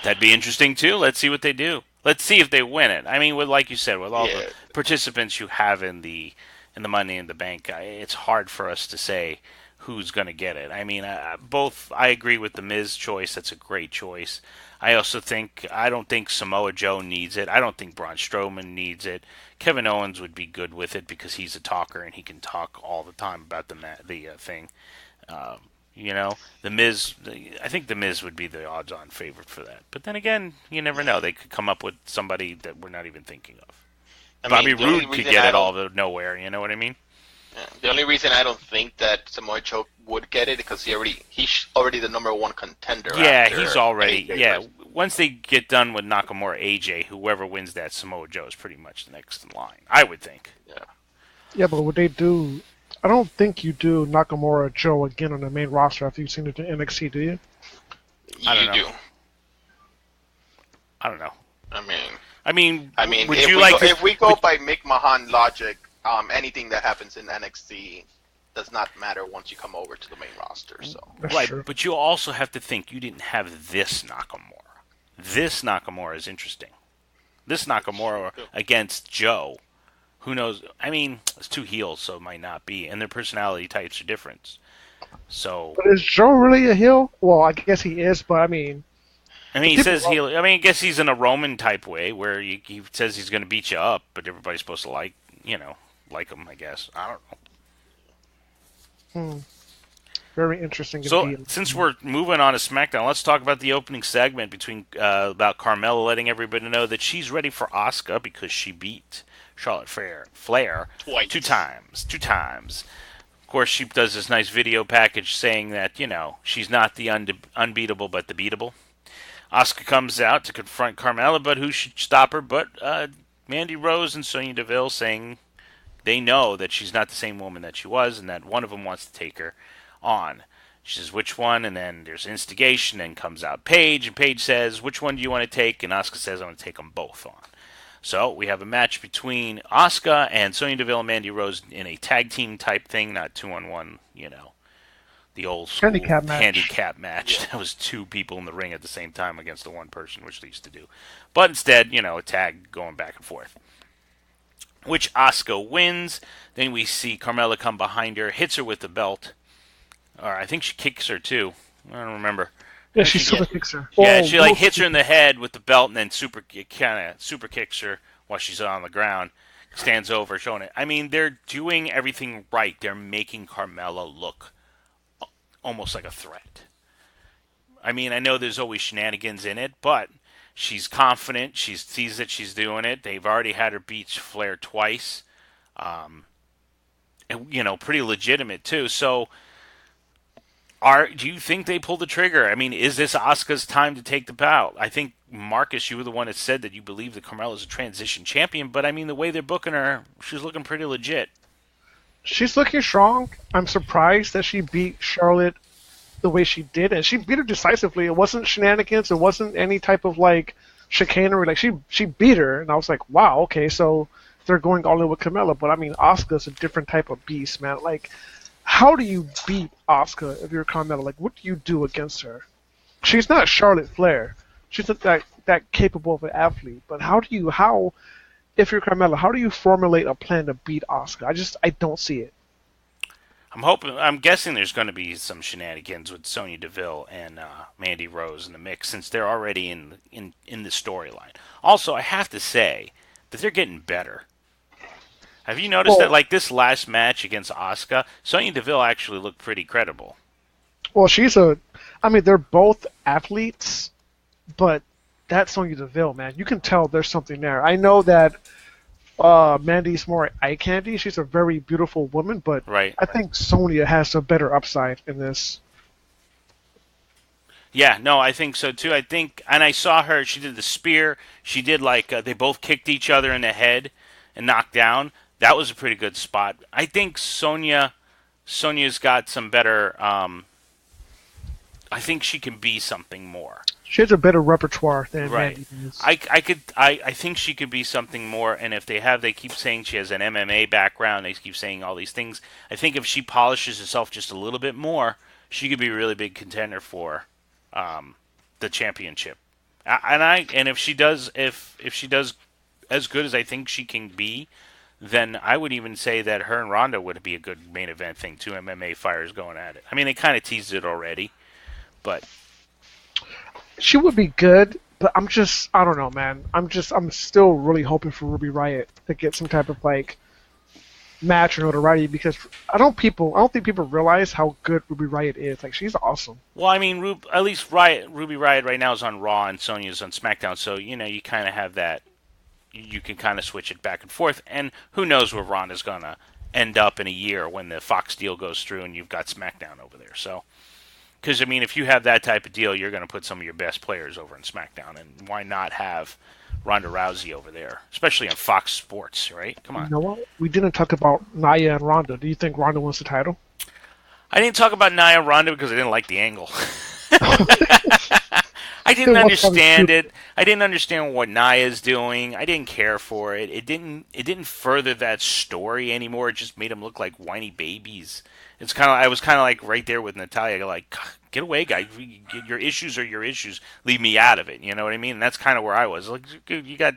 That'd be interesting too. Let's see what they do. Let's see if they win it. With like you said, with all Yeah. the participants you have in the in the Money in the Bank, it's hard for us to say who's going to get it. I mean, both. I agree with the Miz choice. That's a great choice. I don't think Samoa Joe needs it. I don't think Braun Strowman needs it. Kevin Owens would be good with it because he's a talker and he can talk all the time about the thing. Um, the Miz. I think the Miz would be the odds-on favorite for that. But then again, you never know. They could come up with somebody that we're not even thinking of. I Bobby mean, the only Roode could reason get I it all don't, out of nowhere. You know what I mean? the only reason I don't think that Samoa Joe would get it because he's already the number one contender. Yeah, after he's already. AJ Yeah, versus- once they get done with Nakamura, AJ, whoever wins that, Samoa Joe is pretty much the next in line. I would think. yeah. Yeah, but would they do? I don't think you do Nakamura or Joe again on the main roster after you've seen it in NXT, do you? I don't You know. do. I don't know. I mean, would if you we like go, to? if we go by Mick Mahan logic, anything that happens in NXT does not matter once you come over to the main roster. So That's Right, true. but you also have to think you didn't have this Nakamura. This Nakamura is interesting. This Nakamura against Joe. Who knows? I mean, it's two heels, so it might not be, and their personality types are different. So, But is Joe really a heel? Well, I guess he is, but I mean, he people says he. I guess he's in a Roman type way where he says he's going to beat you up, but everybody's supposed to like him. I guess I don't know. very interesting So, indeed. since we're moving on to SmackDown, let's talk about the opening segment about Carmella letting everybody know that she's ready for Asuka because she beat Charlotte Flair Twice. two times. Of course, she does this nice video package saying that she's not the unbeatable but the beatable. Asuka comes out to confront Carmella, but who should stop her but Mandy Rose and Sonya Deville, saying they know that she's not the same woman that she was and that one of them wants to take her on. She says, which one? And then there's instigation, and comes out Paige, and Paige says, which one do you want to take? And Asuka says, I want to take them both on. So we have a match between Asuka and Sonya Deville and Mandy Rose in a tag team type thing, not 2-on-1, the old school handicap match. That was two people in the ring at the same time against the one person, which they used to do. But instead, a tag going back and forth, which Asuka wins. Then we see Carmella come behind her, hits her with the belt. Or I think she kicks her too. I don't remember. Yeah, she super kicks her. Yeah, Oh, she hits her in the head with the belt and then super kicks her while she's on the ground. Stands over, showing it. I mean, they're doing everything right. They're making Carmella look almost like a threat. I mean, I know there's always shenanigans in it, but she's confident. She sees that she's doing it. They've already had her beat Flair twice. And, pretty legitimate too. So, do you think they pull the trigger? I mean, is this Asuka's time to take the bout? I think, Marcus, you were the one that said that you believe that Carmella's a transition champion, but I mean, the way they're booking her, she's looking pretty legit. She's looking strong. I'm surprised that she beat Charlotte the way she did, and she beat her decisively. It wasn't shenanigans. It wasn't any type of chicanery. Like she beat her, and I was like, wow, okay, so they're going all in with Carmella. But I mean, Asuka's a different type of beast, man. Like, how do you beat Asuka if you're Carmella? Like, what do you do against her? She's not Charlotte Flair. She's not that capable of an athlete. But if you're Carmella, how do you formulate a plan to beat Asuka? I don't see it. I'm guessing there's going to be some shenanigans with Sonya Deville and Mandy Rose in the mix, since they're already in the storyline. Also, I have to say that they're getting better. Have you noticed that, this last match against Asuka, Sonya Deville actually looked pretty credible? Well, they're both athletes, but that's Sonya Deville, man. You can tell there's something there. I know that Mandy's more eye candy. She's a very beautiful woman, but right. I think Sonya has a better upside in this. Yeah, no, I think so too. And I saw her. She did the spear. She did they both kicked each other in the head and knocked down. That was a pretty good spot. I think Sonya's got some better. I think she can be something more. She has a better repertoire than right. Mandy does. I think she could be something more. And if they keep saying she has an MMA background. They keep saying all these things. I think if she polishes herself just a little bit more, she could be a really big contender for the championship. And if she does as good as I think she can be, then I would even say that her and Ronda would be a good main event thing. Two MMA fighters going at it. I mean, they kind of teased it already, but She would be good, but I don't know, man. I'm still really hoping for Ruby Riott to get some type of like match or notoriety because I don't think people realize how good Ruby Riott is. Like she's awesome. well, I mean, at least Ruby Riott right now is on Raw and Sonya's on SmackDown, so you kind of have that. You can kind of switch it back and forth, and who knows where Ronda's gonna end up in a year when the Fox deal goes through and you've got SmackDown over there. So, because I mean, if you have that type of deal, you're going to put some of your best players over in SmackDown, and why not have Ronda Rousey over there, especially on Fox Sports, right? Come You on. know what? We didn't talk about Nia and Ronda. Do you think Ronda wins the title? I didn't talk about Nia Ronda because I didn't like the angle. I It didn't was kinda understand stupid. it. I didn't understand what Nia's doing. I didn't care for it. It didn't further that story anymore. It just made them look like whiny babies. I was kind of like right there with Natalia, like get away, guys. Your issues are your issues. Leave me out of it. You know what I mean? And that's kind of where I was. Like you got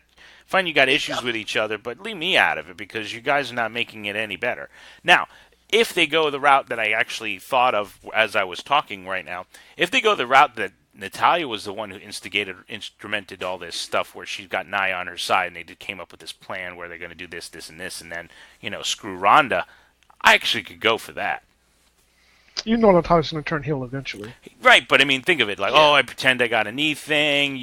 issues with each other, but leave me out of it because you guys are not making it any better. Now, if they go the route that I actually thought of as I was talking right now, if they go the route that Natalia was the one who instrumented all this stuff where she's got Nia on her side and they came up with this plan where they're going to do this, this, and this, and then, screw Ronda, I actually could go for that. You know Natalia's gonna turn heel eventually. Right, but I mean, think of it like, Yeah. oh, I pretend I got a knee thing.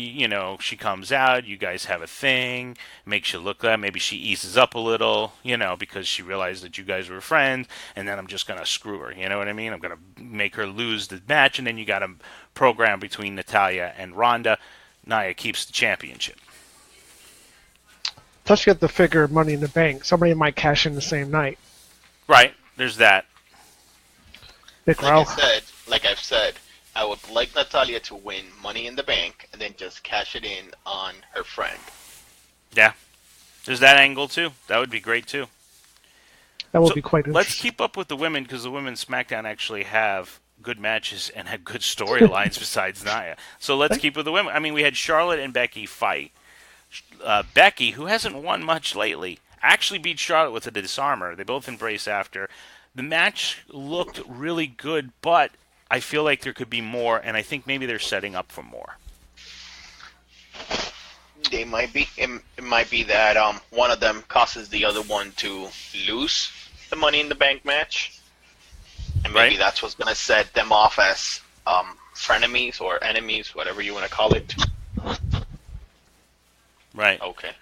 She comes out, you guys have a thing, makes you look like maybe she eases up a little, because she realized that you guys were friends, and then I'm just gonna screw her. You know what I mean? I'm gonna make her lose the match, and then you got a program between Natalia and Ronda. Nia keeps the championship. Plus, you have to figure Money in the Bank. Somebody might cash in the same night. Right, there's that. Big Like Ralph. like I've said, I would like Natalia to win Money in the Bank and then just cash it in on her friend. Yeah, there's that angle too. That would be great too. That would So be quite let's interesting. keep up with the women because the women's SmackDown actually have good matches and had good storylines besides Nia. So let's keep with the women. I mean, we had Charlotte and Becky fight. Becky, who hasn't won much lately, actually beat Charlotte with a disarmer. They both embrace after. The match looked really good, but I feel like there could be more, and I think maybe they're setting up for more. They might be. It might be that one of them causes the other one to lose the Money in the Bank match, and maybe Right. that's what's gonna set them off as frenemies or enemies, whatever you want to call it. Right. Okay.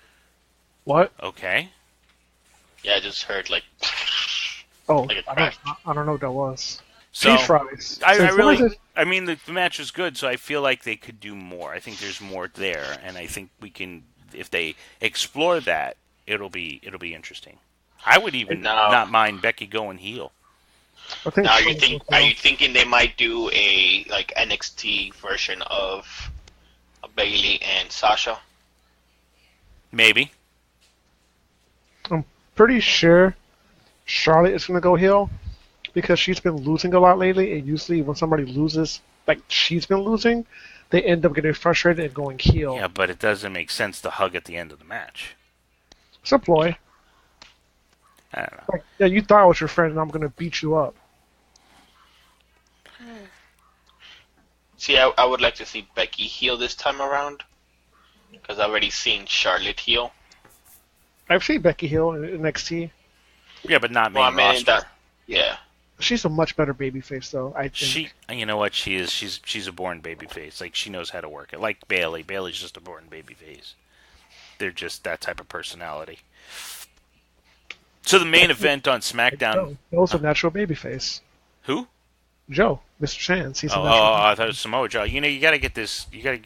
What? Okay. Yeah, I just heard like Oh, like a I crash. don't know what that was. So Cheese fries. I Since when really, is it- I mean, the match was good, so I feel like they could do more. I think there's more there, and I think we can, if they explore that, it'll be interesting. I would even Now- not mind Becky going heel. I think Now, Charlotte are you thinking they might do a like NXT version of Bailey and Sasha? Maybe. pretty sure Charlotte is going to go heel because she's been losing a lot lately. And usually, when somebody loses, like she's been losing, they end up getting frustrated and going heel. Yeah, but it doesn't make sense to hug at the end of the match. It's a ploy. I don't know. Like, yeah, you thought I was your friend, and I'm going to beat you up. See, I would like to see Becky heel this time around because I've already seen Charlotte heel. I've seen Becky heel in NXT. Yeah, but not main Well, I mean, roster. yeah. She's a much better babyface, though. I think. You know what she is? She's a born babyface. Like she knows how to work it. Like Bailey. Bailey's just a born babyface. They're just that type of personality. So the main event on SmackDown. Joe. Joe's a natural babyface. Who? Joe, Mr. Sands. He's a Oh, natural. I thought it was Samoa Joe. You got to get this. You're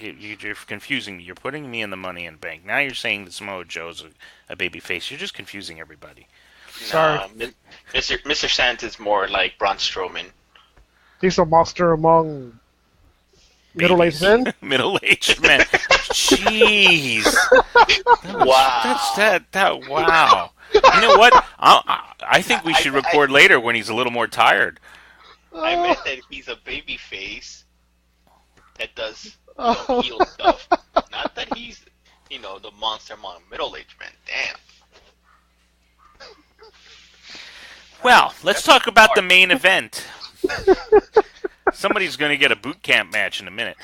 confusing me. You're putting me in the Money in Bank. Now you're saying that Samoa Joe's a babyface. You're just confusing everybody. Sorry. Nah, Mr. Sant is more like Braun Strowman. He's a monster among middle-aged men. Middle-aged men. Jeez. Wow. Wow. You know what? I think we should record later when he's a little more tired. I meant that he's a baby face that does Oh. heel stuff. Not that he's, the monster among middle-aged men. Damn. Well, let's talk about the main event. Somebody's going to get a boot camp match in a minute.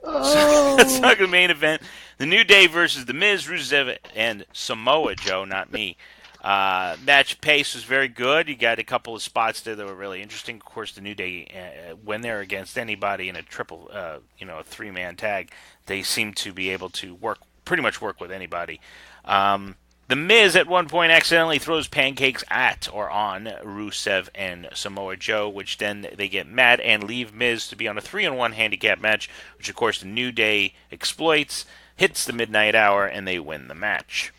So let's Oh, talk the main event. The New Day versus The Miz, Rusev, and Samoa Joe, not me. Match pace was very good. You got a couple of spots there that were really interesting. Of course, the New Day, when they're against anybody in a triple, a three-man tag, they seem to be able to pretty much work with anybody. The Miz at one point accidentally throws pancakes at or on Rusev and Samoa Joe, which then they get mad and leave Miz to be on a 3-on-1 handicap match, which of course the New Day exploits, hits the midnight hour, and they win the match.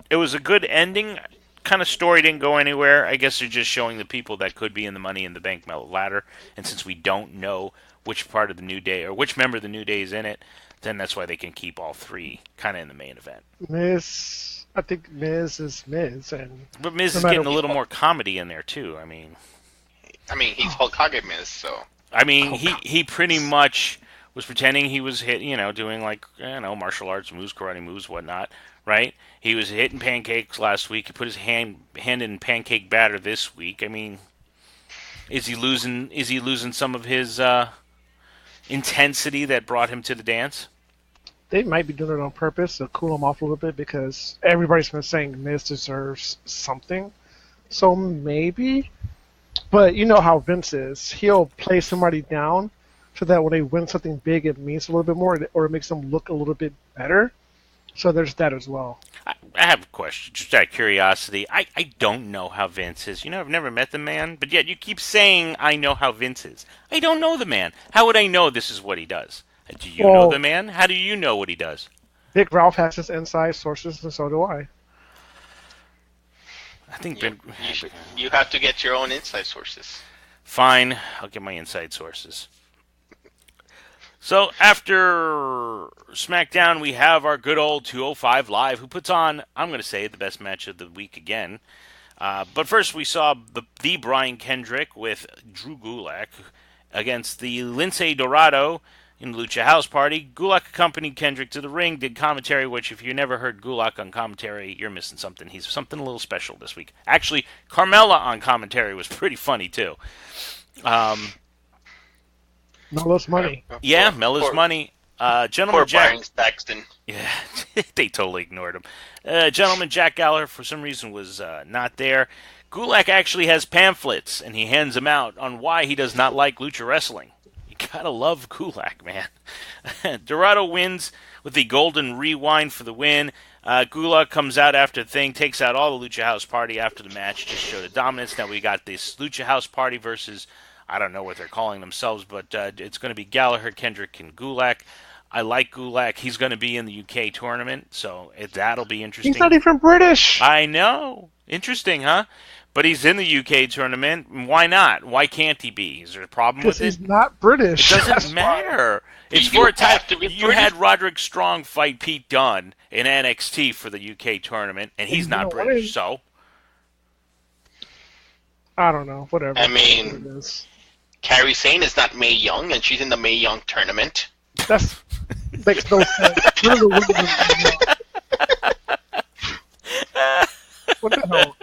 It was a good ending. Kind of story didn't go anywhere. I guess they're just showing the people that could be in the Money in the Bank ladder, and since we don't know which part of the New Day or which member of the New Day is in it, then that's why they can keep all three kind of in the main event. Miz. I think Miz is Miz, and But Miz no is matter getting a what. little more comedy in there too. I mean, He's Hulk Hogan, Miz, so. he pretty much was pretending he was doing like martial arts moves, karate moves, whatnot. Right? He was hitting pancakes last week. He put his hand in pancake batter this week. I mean, is he losing? Is he losing some of his intensity that brought him to the dance? They might be doing it on purpose to cool him off a little bit because everybody's been saying Miz deserves something. So maybe. But you know how Vince is. He'll play somebody down so that when they win something big, it means a little bit more or it makes them look a little bit better. So there's that as well. I have a question, just out of curiosity. I don't know how Vince is. I've never met the man, but yet you keep saying I know how Vince is. I don't know the man. How would I know this is what he does? Do you know the man? How do you know what he does? Big Ralph has his inside sources, and so do I. I think You have to get your own inside sources. Fine, I'll get my inside sources. So after SmackDown, we have our good old 205 Live, who puts on, I'm going to say, the best match of the week again. But first, we saw the Brian Kendrick with Drew Gulak against the Lince Dorado in the Lucha House Party. Gulak accompanied Kendrick to the ring, did commentary, which if you never heard Gulak on commentary, you're missing something. He's something a little special this week. Actually, Carmella on commentary was pretty funny, too. Melo's money. Yeah, Melo's money. Gentleman Poor Jack. Brian Saxton. Yeah, they totally ignored him. Gentleman Jack Gallagher, for some reason, was not there. Gulak actually has pamphlets, and he hands them out on why he does not like lucha wrestling. You gotta love Gulak, man. Dorado wins with the golden rewind for the win. Gulak comes out after the thing, takes out all the Lucha House Party after the match, just show the dominance. Now we got this Lucha House Party versus, I don't know what they're calling themselves, but it's going to be Gallagher, Kendrick, and Gulak. I like Gulak. He's going to be in the UK tournament, so that'll be interesting. He's not even British. I know. Interesting, huh? But he's in the UK tournament. Why not? Why can't he be? Is there a problem with Because it? he's not British. It doesn't matter. It's You for a time. have to be You British. had Roderick Strong fight Pete Dunne in NXT for the UK tournament, and he's You not know what? British, so. I don't know. Whatever. I mean- It is. Carrie Sane is not Mae Young, and she's in the Mae Young tournament. That's makes no sense. None of the women are- What the hell?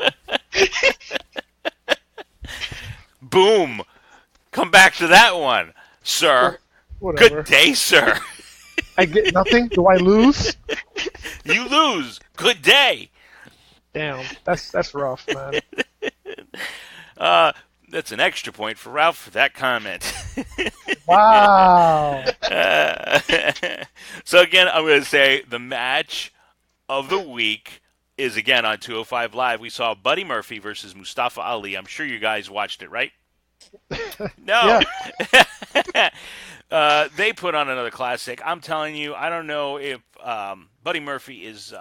Boom! Come back to that one, sir. Whatever. Good day, sir. I get nothing. Do I lose? You lose. Good day. Damn. That's rough, man. That's an extra point for Ralph for that comment. Wow. So again, I'm going to say the match of the week is again on 205 Live. We saw Buddy Murphy versus Mustafa Ali. I'm sure you guys watched it, right? No. They put on another classic. I'm telling you, I don't know if Buddy Murphy is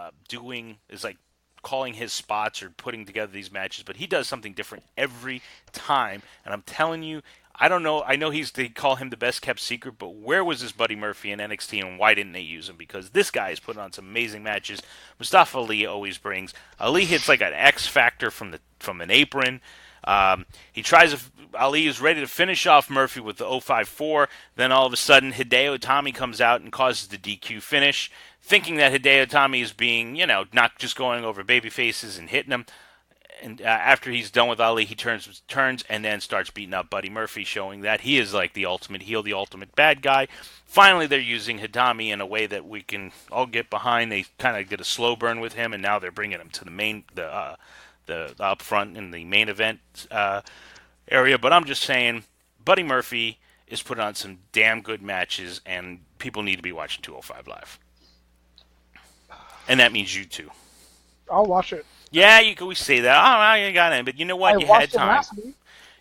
like calling his spots or putting together these matches, but he does something different every time. And I'm telling you, I don't know. I know they call him the best kept secret, but where was this Buddy Murphy in NXT, and why didn't they use him? Because this guy is putting on some amazing matches. Mustafa Ali always brings. Ali hits like an X factor from an apron. Ali is ready to finish off Murphy with the 054. Then all of a sudden, Hideo Itami comes out and causes the DQ finish, thinking that Hideo Itami is being, not just going over baby faces and hitting them. and after he's done with Ali, he turns and then starts beating up Buddy Murphy, showing that he is like the ultimate heel, the ultimate bad guy. Finally, they're using Hidami in a way that we can all get behind. They kind of did a slow burn with him, and now they're bringing him to the up front in the main event area. But I'm just saying, Buddy Murphy is putting on some damn good matches, and people need to be watching 205 Live. And that means you too. I'll watch it. Yeah, you can always say that. Oh, well, you got it. But you know what? I You had watched it time. last week.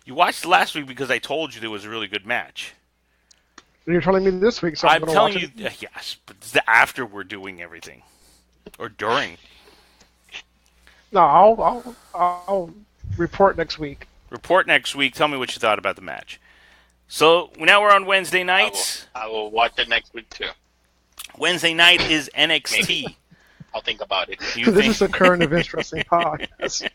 You watched it last week because I told you there was a really good match. You're telling me this week, so I'm I'm going to telling watch you, it. yes, but it's the after we're doing everything. Or during. No, I'll report next week. Report next week. Tell me what you thought about the match. So now we're on Wednesday nights. I will watch it next week too. Wednesday night is NXT. Maybe. I'll think about it. You This think- is a current events wrestling podcast.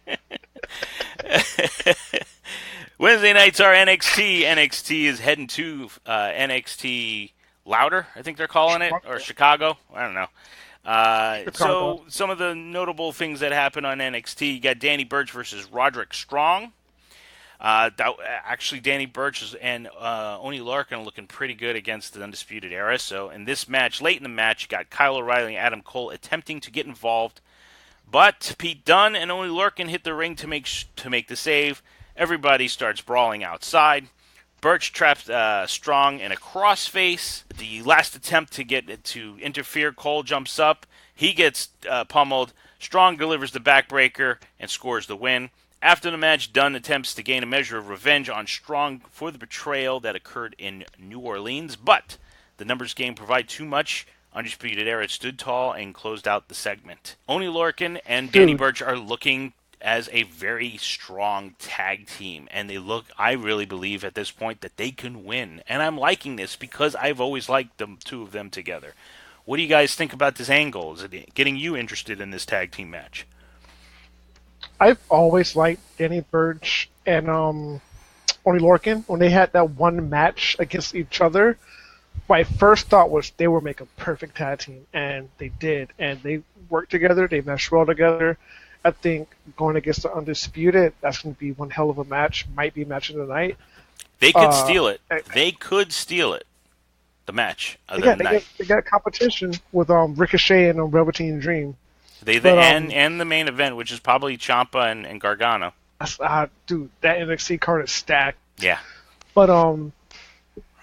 Wednesday nights are NXT. NXT is heading to NXT Louder, I think they're calling it, or Chicago. I don't know. So some of the notable things that happen on NXT, you got Danny Burch versus Roderick Strong. Actually, Danny Burch and Oni Larkin are looking pretty good against the Undisputed Era. So in this match, late in the match, you got Kyle O'Reilly and Adam Cole attempting to get involved. But Pete Dunne and Oni Larkin hit the ring to make the save. Everybody starts brawling outside. Burch traps Strong in a crossface. The last attempt to interfere, Cole jumps up. He gets pummeled. Strong delivers the backbreaker and scores the win. After the match, Dunne attempts to gain a measure of revenge on Strong for the betrayal that occurred in New Orleans, but the numbers game provide too much. Undisputed Era stood tall and closed out the segment. Oni Lorcan and Danny Burch are looking as a very strong tag team, and I really believe at this point that they can win. And I'm liking this because I've always liked the two of them together. What do you guys think about this angle? Is it getting you interested in this tag team match? I've always liked Danny Burch and Oni Lorcan. When they had that one match against each other, my first thought was they would make a perfect tag team, and they did. And they worked together. They meshed well together. I think going against the Undisputed, that's going to be one hell of a match. Might be match of the night. They could steal it. They could steal it. The match of the night. They got competition with Ricochet and Velveteen Dream. And the main event, which is probably Ciampa and Gargano. Dude, that NXT card is stacked. Yeah. But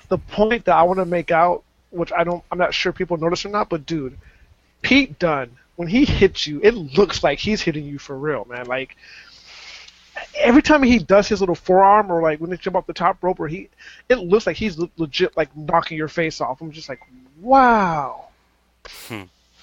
the point that I want to make out, which I'm not sure people notice or not, but dude, Pete Dunne, when he hits you, it looks like he's hitting you for real, man. Like every time he does his little forearm, or like when they jump off the top rope, it looks like he's legit like knocking your face off. I'm just like, wow.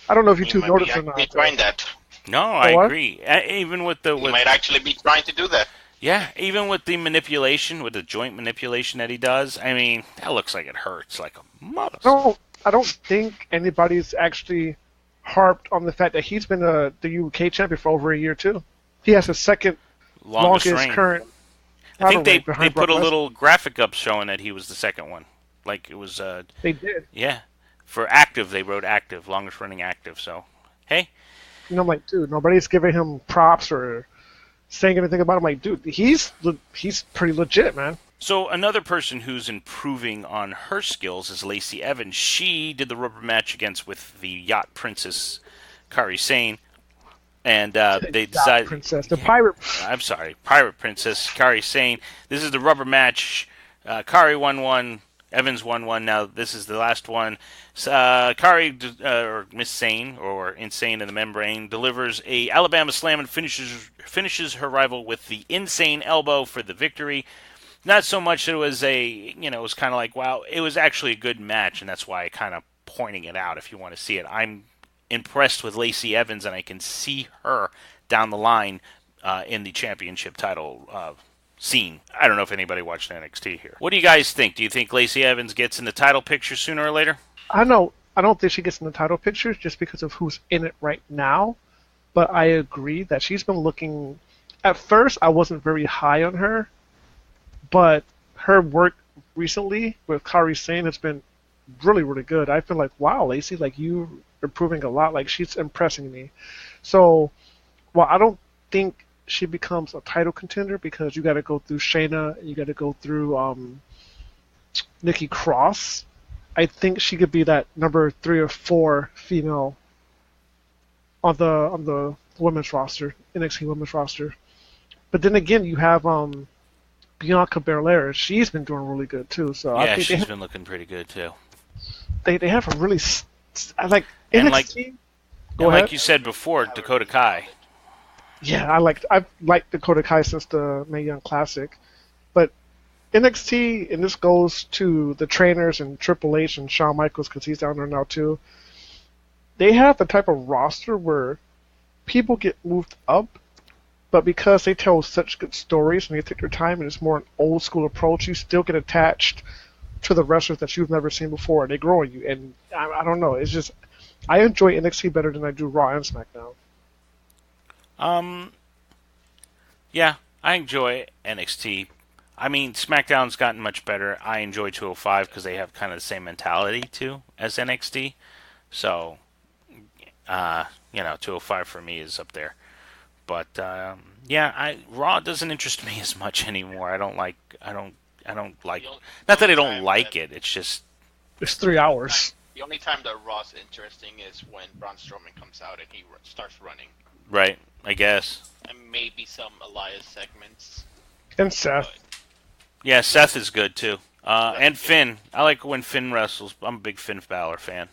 I don't know if you two noticed or not. He's trying that. No, I agree. Even with He might actually be trying to do that. Yeah, even with the manipulation, with the joint manipulation that he does, I mean, that looks like it hurts like a mother. I don't think anybody's actually harped on the fact that he's been the UK champion for over a year too. He has the second longest current. I think they put a little graphic up showing that he was the second one. Like it was. They did. Yeah, for active they wrote active, longest running active. So, hey. You know, I'm like, dude, nobody's giving him props or saying anything about him. Like, dude, he's pretty legit, man. So another person who's improving on her skills is Lacey Evans. She did the rubber match with the Yacht Princess, Kairi Sane, and they decided. Princess, the pirate. I'm sorry, Pirate Princess Kairi Sane. This is the rubber match. Kairi won one. Evans won one. Now this is the last one. Kairi, or Miss Sane, or Insane in the Membrane, delivers a Alabama Slam and finishes her rival with the Insane Elbow for the victory. Not so much that it was it was kind of like, wow, it was actually a good match, and that's why I kind of pointing it out if you want to see it. I'm impressed with Lacey Evans, and I can see her down the line in the championship title scene. I don't know if anybody watched NXT here. What do you guys think? Do you think Lacey Evans gets in the title picture sooner or later? I don't think she gets in the title picture just because of who's in it right now, but I agree that she's been looking. At first, I wasn't very high on her, but her work recently with Kairi Sane has been really, really good. I feel like, wow, Lacey, like you are improving a lot. Like she's impressing me. So, while I don't think she becomes a title contender because you got to go through Shayna, you got to go through Nikki Cross. I think she could be that number 3 or 4 female on the women's roster, NXT women's roster. But then again, you have Bianca Belair. She's been doing really good too. So I Yeah, think she's been looking pretty good too. they have a really I like And NXT. And like you said before, Dakota Kai. Yeah, I've liked Dakota Kai since the Mae Young Classic, but NXT, and this goes to the trainers and Triple H and Shawn Michaels because he's down there now too. They have the type of roster where people get moved up, but because they tell such good stories and they take their time and it's more an old school approach, you still get attached to the wrestlers that you've never seen before, and they grow on you. And I don't know, it's just I enjoy NXT better than I do Raw and SmackDown. Yeah, I enjoy NXT. I mean, SmackDown's gotten much better. I enjoy 205 because they have kind of the same mentality too as NXT. So, 205 for me is up there. But Raw doesn't interest me as much anymore. I don't like. Not that I don't like it. It's just It's 3 hours. The only time that Raw's interesting is when Braun Strowman comes out and he starts running. right. I guess. And maybe some Elias segments. And Seth. Yeah, Seth is good too. And Finn. I like when Finn wrestles. I'm a big Finn Balor fan.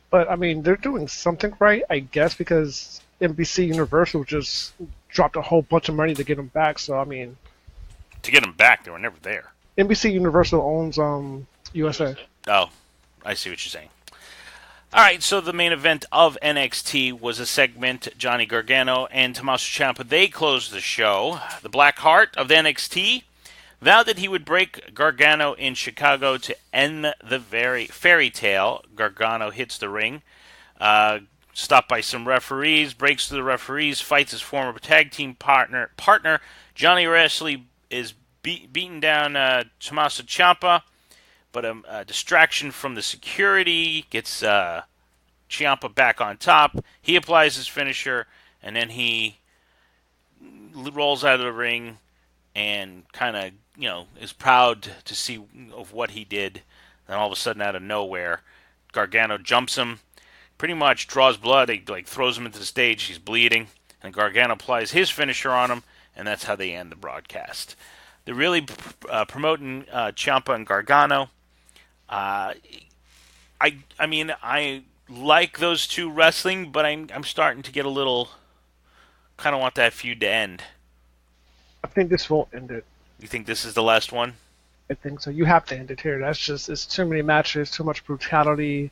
But I mean, they're doing something right, I guess, because NBC Universal just dropped a whole bunch of money to get them back. So I mean, To get them back, they were never there. NBC Universal owns USA. Oh, I see what you're saying. All right, so the main event of NXT was a segment. Johnny Gargano and Tommaso Ciampa, they closed the show. The Black Heart of the NXT vowed that he would break Gargano in Chicago to end the fairy tale. Gargano hits the ring, stopped by some referees, breaks through the referees, fights his former tag team partner Johnny Wrestling is beating down Tommaso Ciampa. But a distraction from the security gets Ciampa back on top. He applies his finisher, and then he rolls out of the ring and kind of, is proud to see of what he did. Then all of a sudden, out of nowhere, Gargano jumps him, pretty much draws blood. He throws him into the stage. He's bleeding, and Gargano applies his finisher on him, and that's how they end the broadcast. They're really promoting Ciampa and Gargano. I mean, I like those two wrestling, but I'm starting to get a little kind of want that feud to end. I think this won't end it. You think this is the last one? I think so. You have to end it here. It's too many matches, too much brutality.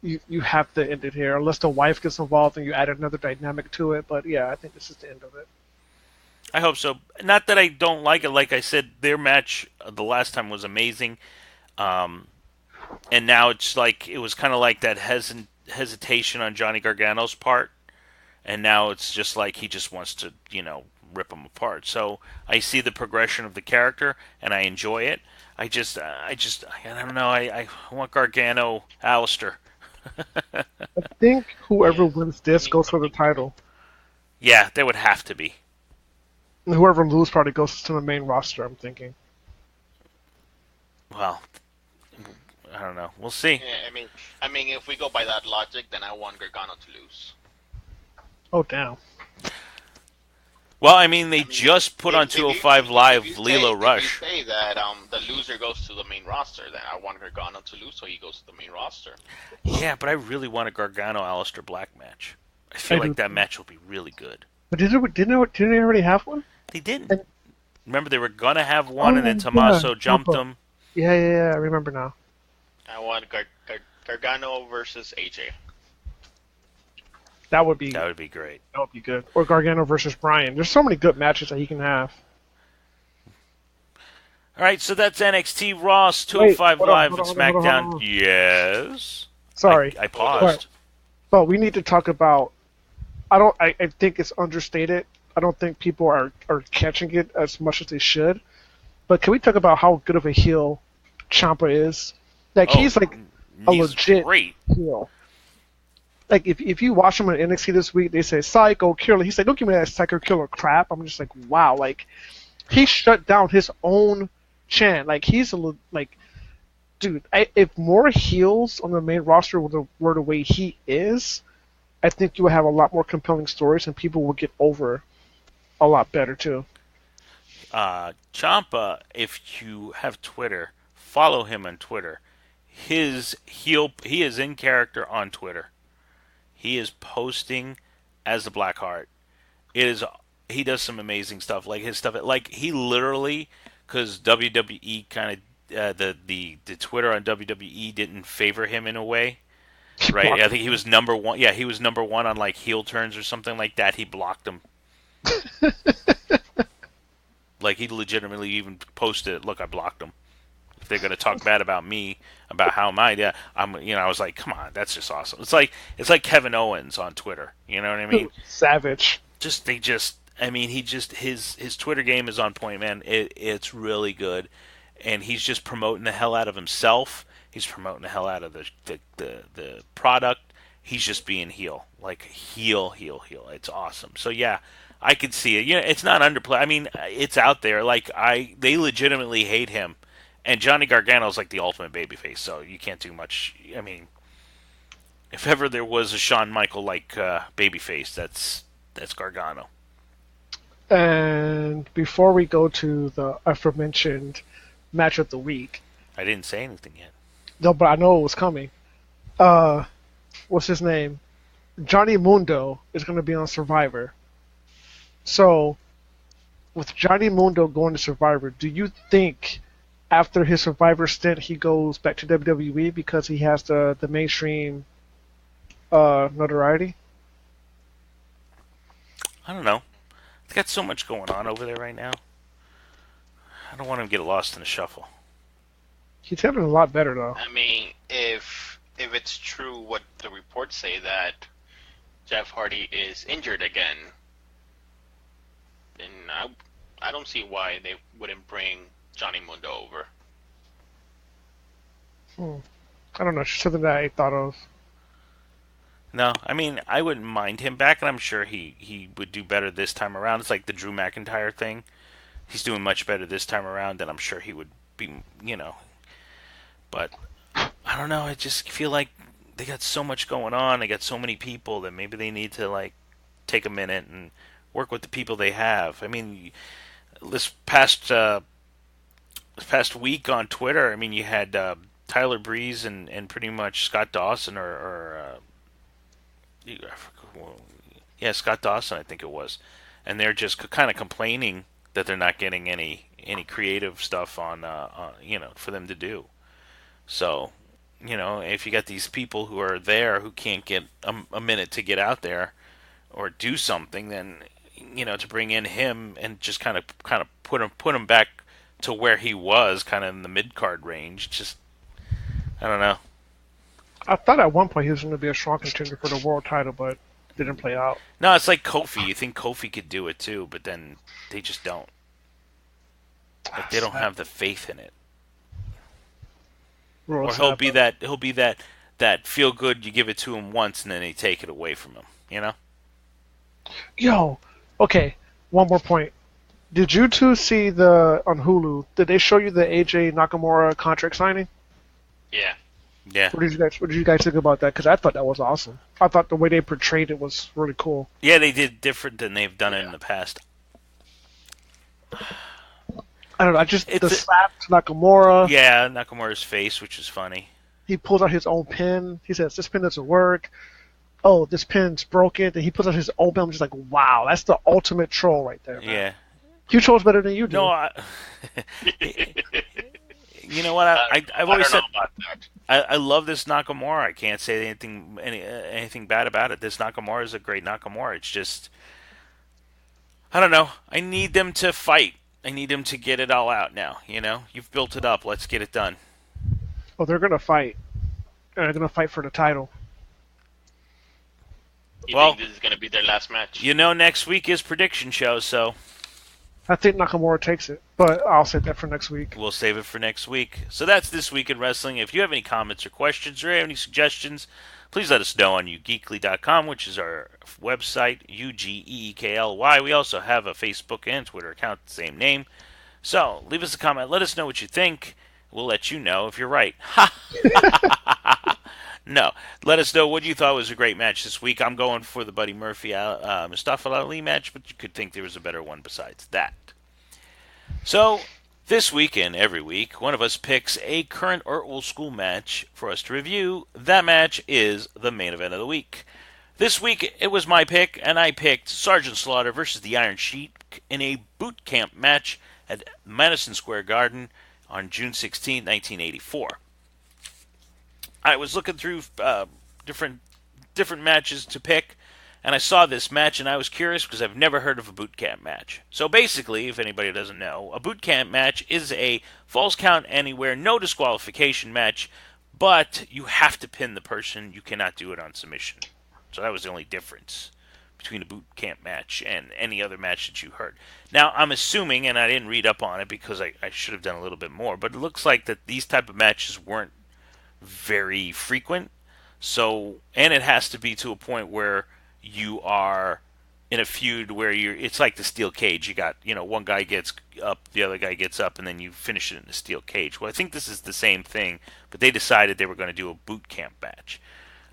You have to end it here, unless the wife gets involved and you add another dynamic to it. But yeah, I think this is the end of it. I hope so. Not that I don't like it. Like I said, their match the last time was amazing. And now it's like it was kind of like that hesitation on Johnny Gargano's part, and now it's just like he just wants to, rip them apart. So I see the progression of the character, and I enjoy it. I don't know. I want Gargano, Alistair. I think whoever wins this goes for the title. Yeah, they would have to be. And whoever loses probably goes to the main roster, I'm thinking. Well, I don't know. We'll see. Yeah, I mean, if we go by that logic, then I want Gargano to lose. Oh, damn. Well, I mean, they just put on 205 Live Lilo Rush. If you say that the loser goes to the main roster, then I want Gargano to lose, so he goes to the main roster. Yeah, but I really want a Gargano Alistair Black match. I feel like that match will be really good. But didn't they already have one? They didn't. Remember, they were gonna have one, and then Tommaso jumped them. Yeah, I remember now. I want Gargano versus AJ. That would be great. That would be good. Or Gargano versus Bryan. There's so many good matches that he can have. All right, so that's NXT Raw, 205 Live, and hold SmackDown. on. Yes. Sorry, I paused. But we need to talk about. I think it's understated. I don't think people are catching it as much as they should. But can we talk about how good of a heel Ciampa is? Like he's like a legit great. heel. Like if you watch him on NXT this week, they say Psycho Killer. He said, "Don't give me that Psycho Killer crap." I'm just like, wow, like he shut down his own chant. Like like, dude, if more heels on the main roster were the way he is, I think you would have a lot more compelling stories and people would get over a lot better too. Champa, if you have Twitter, follow him on Twitter. He is in character on Twitter. He is posting as the Blackheart. It is he does some amazing stuff. Like his stuff, like he literally, because WWE kind of the Twitter on WWE didn't favor him in a way, right? I think he was number one. Yeah, he was number one on like heel turns or something like that. He blocked him. Like he legitimately even posted, "Look, I blocked him." If they're gonna talk bad about me, about how am I, yeah, I was like, come on, that's just awesome. It's like Kevin Owens on Twitter. You know what I mean? Savage. I mean, his Twitter game is on point, man. It's really good, and he's just promoting the hell out of himself. He's promoting the hell out of the product. He's just being heel, like heel. It's awesome. So yeah, I could see it. Yeah, it's not underplay. I mean, it's out there. Like they legitimately hate him, and Johnny Gargano is like the ultimate babyface. So you can't do much. I mean, if ever there was a Shawn Michael like babyface, that's Gargano. And before we go to the aforementioned match of the week, I didn't say anything yet. no, but I know it was coming. Uh, what's his name? Johnny Mundo is going to be on Survivor. So, with Johnny Mundo going to Survivor, do you think after his Survivor stint he goes back to WWE because he has the mainstream notoriety? I don't know. They got so much going on over there right now. I don't want him to get lost in the shuffle. He's having a lot better though. I mean, if it's true what the reports say that Jeff Hardy is injured again, then I don't see why they wouldn't bring Johnny Mundo over. I don't know. It's something that I thought of. No, I mean, I wouldn't mind him back, and I'm sure he would do better this time around. It's like the Drew McIntyre thing. He's doing much better this time around, and I'm sure he would be. But I don't know. I just feel like they got so much going on. They got so many people that maybe they need to like take a minute and work with the people they have. I mean, this past week on Twitter, I mean, you had Tyler Breeze and pretty much Scott Dawson yeah, Scott Dawson, I think it was, and they're just kind of complaining that they're not getting any creative stuff on for them to do. So, if you got these people who are there who can't get a minute to get out there or do something, then to bring in him and just kind of put him back to where he was, kind of in the mid card range. Just I don't know. I thought at one point he was going to be a strong contender for the world title, but didn't play out. No, it's like Kofi. You think Kofi could do it too, but then they just don't. Like they don't have the faith in it. Or he'll be that feel good. You give it to him once, and then they take it away from him. Yo, okay. One more point. Did you two see on Hulu? Did they show you the AJ Nakamura contract signing? Yeah. Yeah. What did you guys think about that? Because I thought that was awesome. I thought the way they portrayed it was really cool. Yeah, they did different than they've done it in the past. I don't know. The slap to Nakamura. Yeah, Nakamura's face, which is funny. He pulls out his own pin. He says, "This pin doesn't work." Oh, this pin's broken. And he pulls out his own pin. I'm just like, wow, that's the ultimate troll right there. Man. Yeah. You trolls better than you do. No, you know what? I've always said I love this Nakamura. I can't say anything bad about it. This Nakamura is a great Nakamura. It's just I don't know. I need them to fight. I need them to get it all out now. You've built it up. Let's get it done. Oh, they're gonna fight. They're gonna fight for the title. You think this is gonna be their last match? Next week is prediction show, so. I think Nakamura takes it, but I'll save that for next week. We'll save it for next week. So that's This Week in Wrestling. If you have any comments or questions or any suggestions, please let us know on ugeekly.com, which is our website, UGEEKLY. We also have a Facebook and Twitter account, the same name. So leave us a comment. Let us know what you think. We'll let you know if you're right. No, let us know what you thought was a great match this week. I'm going for the Buddy Murphy Mustafa Ali match, but you could think there was a better one besides that. So, this week and every week, one of us picks a current or old school match for us to review. That match is the main event of the week. This week, it was my pick, and I picked Sergeant Slaughter versus the Iron Sheik in a boot camp match at Madison Square Garden on June 16, 1984. I was looking through different matches to pick, and I saw this match, and I was curious because I've never heard of a boot camp match. So basically, if anybody doesn't know, a boot camp match is a falls count anywhere, no disqualification match, but you have to pin the person. You cannot do it on submission. So that was the only difference between a boot camp match and any other match that you heard. Now, I'm assuming, and I didn't read up on it because I should have done a little bit more, but it looks like that these type of matches weren't very frequent. So, and it has to be to a point where you are in a feud where it's like the steel cage. You got, one guy gets up, the other guy gets up, and then you finish it in the steel cage. Well, I think this is the same thing, but they decided they were going to do a boot camp match.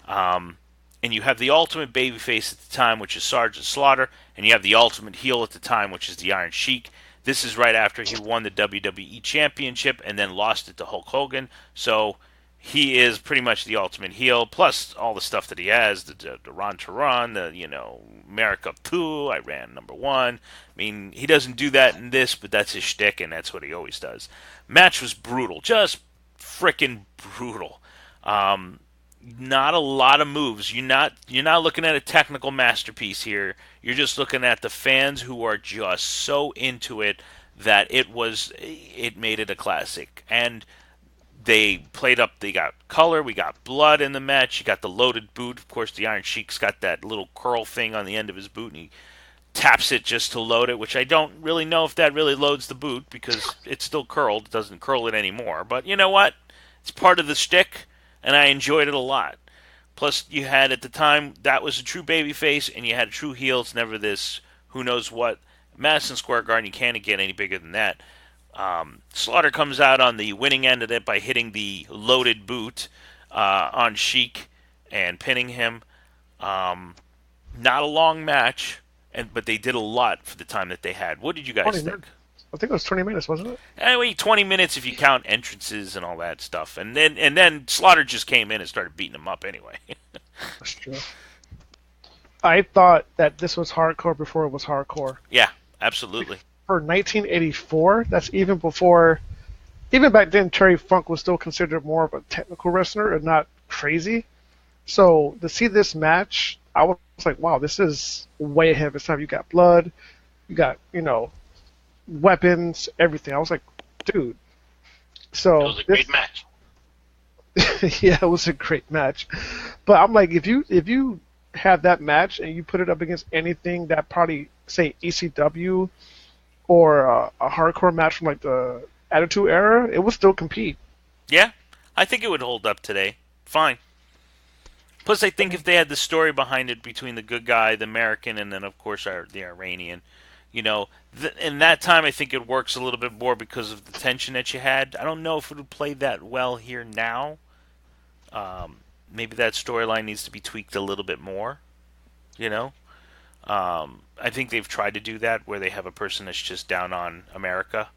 And you have the ultimate babyface at the time, which is Sergeant Slaughter, and you have the ultimate heel at the time, which is the Iron Sheik. This is right after he won the WWE Championship and then lost it to Hulk Hogan. So he is pretty much the ultimate heel, plus all the stuff that he has, the Run to Run, the, America 2, I ran number 1. I mean, he doesn't do that in this, but that's his shtick, and that's what he always does. Match was brutal, just freaking brutal. Not a lot of moves. You're not looking at a technical masterpiece here. You're just looking at the fans who are just so into it that it made it a classic. And they played up, they got color, we got blood in the match, you got the loaded boot. Of course, the Iron Sheik's got that little curl thing on the end of his boot, and he taps it just to load it, which I don't really know if that really loads the boot because it's still curled. It doesn't curl it anymore. But you know what? It's part of the shtick, and I enjoyed it a lot. Plus, you had at the time, that was a true babyface, and you had a true heel. It's never this who knows what. Madison Square Garden, you can't get any bigger than that. Slaughter comes out on the winning end of it by hitting the loaded boot on Sheik and pinning him. Not a long match, but they did a lot for the time that they had. What did you guys think? I think it was 20 minutes, wasn't it? Anyway, 20 minutes if you count entrances and all that stuff. And then Slaughter just came in and started beating him up anyway. That's true. I thought that this was hardcore before it was hardcore. Yeah, absolutely. For 1984, that's even before, even back then, Terry Funk was still considered more of a technical wrestler and not crazy. So to see this match, I was like, wow, this is way ahead of its time. You got blood, you got, weapons, everything. I was like, dude. So it was a great match. Yeah, it was a great match. But I'm like, if you have that match and you put it up against anything that probably, say, ECW or a hardcore match from like the Attitude Era, it would still compete. Yeah, I think it would hold up today. Fine. Plus, I think if they had the story behind it between the good guy, the American, and then, of course, the Iranian, in that time, I think it works a little bit more because of the tension that you had. I don't know if it would play that well here now. Maybe that storyline needs to be tweaked a little bit more, I think they've tried to do that where they have a person that's just down on America,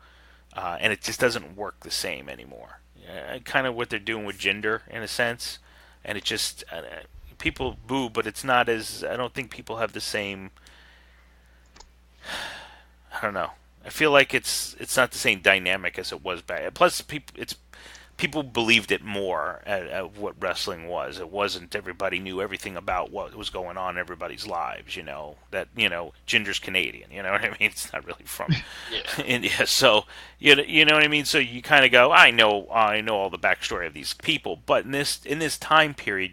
and it just doesn't work the same anymore. Kind of what they're doing with gender, in a sense, and it just... people boo, but it's not as... I don't think people have the same... I don't know. I feel like it's not the same dynamic as it was back. Plus, people believed it more at what wrestling was. It wasn't everybody knew everything about what was going on in everybody's lives. That Ginger's Canadian. You know what I mean? It's not really from India. So you know what I mean. So you kind of go, I know all the backstory of these people, but in this time period,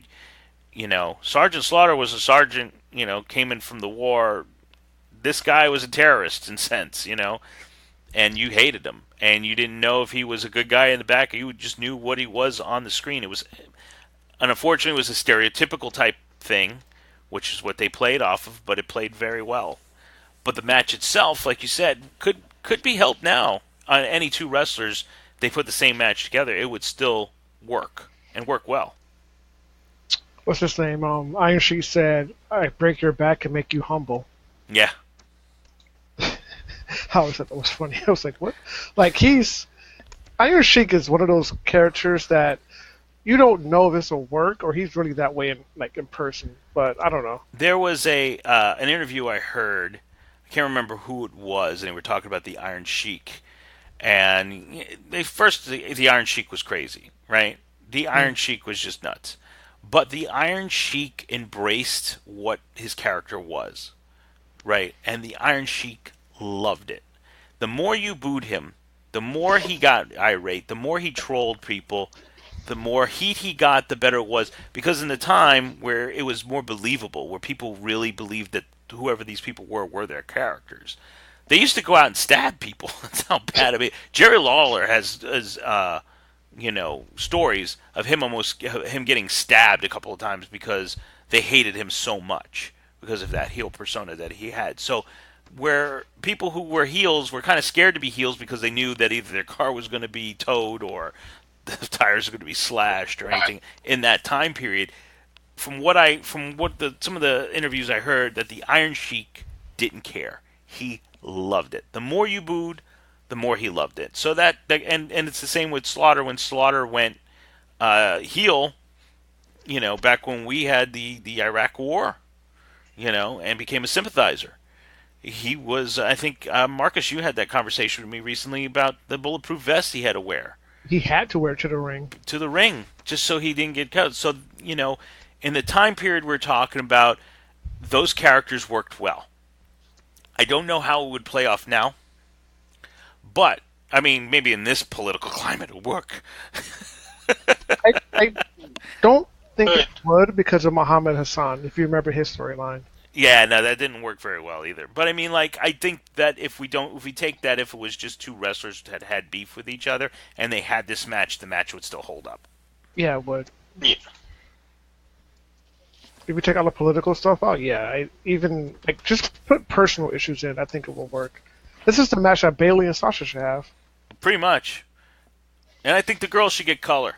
Sergeant Slaughter was a sergeant. Came in from the war. This guy was a terrorist in a sense, and you hated him, and you didn't know if he was a good guy in the back. You just knew what he was on the screen. It was And unfortunately, it was a stereotypical type thing, which is what they played off of, but it played very well. But the match itself, like you said, could be held now on any two wrestlers. They put the same match together, it would still work and work well. What's his name? Iron Sheik said, "I break your back and make you humble." Yeah, How was that? That was funny. I was like, what? Like Iron Sheik is one of those characters that you don't know if this will work or he's really that way in person. But I don't know. there was a an interview I heard. I can't remember who it was, and they were talking about the Iron Sheik. And the Iron Sheik was crazy, right? The Iron Sheik was just nuts. But the Iron Sheik embraced what his character was, right? And the Iron Sheik loved it. The more you booed him, the more he got irate, the more he trolled people, the more heat he got, the better it was. Because in the time where it was more believable, where people really believed that whoever these people were their characters, they used to go out and stab people. That's how bad. I mean, Jerry Lawler has stories of him getting stabbed a couple of times because they hated him so much because of that heel persona that he had. So where people who were heels were kind of scared to be heels because they knew that either their car was going to be towed or the tires were going to be slashed or anything in that time period. Some of the interviews I heard, that the Iron Sheik didn't care. He loved it. The more you booed, the more he loved it. So and it's the same with Slaughter. When Slaughter went heel, back when we had the Iraq War, and became a sympathizer. He was, I think, Marcus, you had that conversation with me recently about the bulletproof vest he had to wear He had to wear it to the ring. just so he didn't get cut. So, in the time period we're talking about, those characters worked well. I don't know how it would play off now, but, I mean, maybe in this political climate it would work. I don't think it would because of Muhammad Hassan, if you remember his storyline. Yeah, no, that didn't work very well either. But I mean, like, I think that if we take that, if it was just two wrestlers that had beef with each other and they had this match, the match would still hold up. Yeah, it would. Yeah. If you take all the political stuff out, yeah. Just put personal issues in, I think it will work. This is the match that Bailey and Sasha should have. Pretty much. And I think the girls should get color.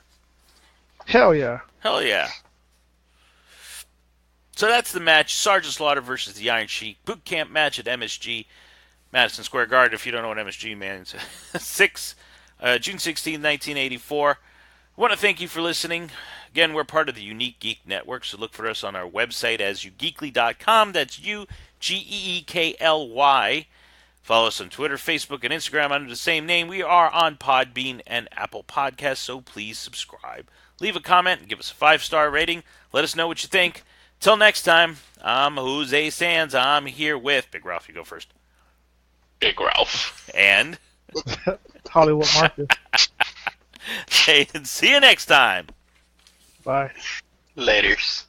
Hell yeah. Hell yeah. So that's the match. Sergeant Slaughter versus the Iron Sheik. Boot camp match at MSG, Madison Square Garden. If you don't know what MSG means, June 16, 1984. I want to thank you for listening. Again, we're part of the Unique Geek Network, so look for us on our website as ugeekly.com. That's UGEEKLY. Follow us on Twitter, Facebook, and Instagram under the same name. We are on Podbean and Apple Podcasts, so please subscribe. Leave a comment and give us a 5-star rating. Let us know what you think. Till next time, I'm Jose Sands. I'm here with Big Ralph. You go first. Big Ralph. And Hollywood Marcus. hey, see you next time. Bye. Laters.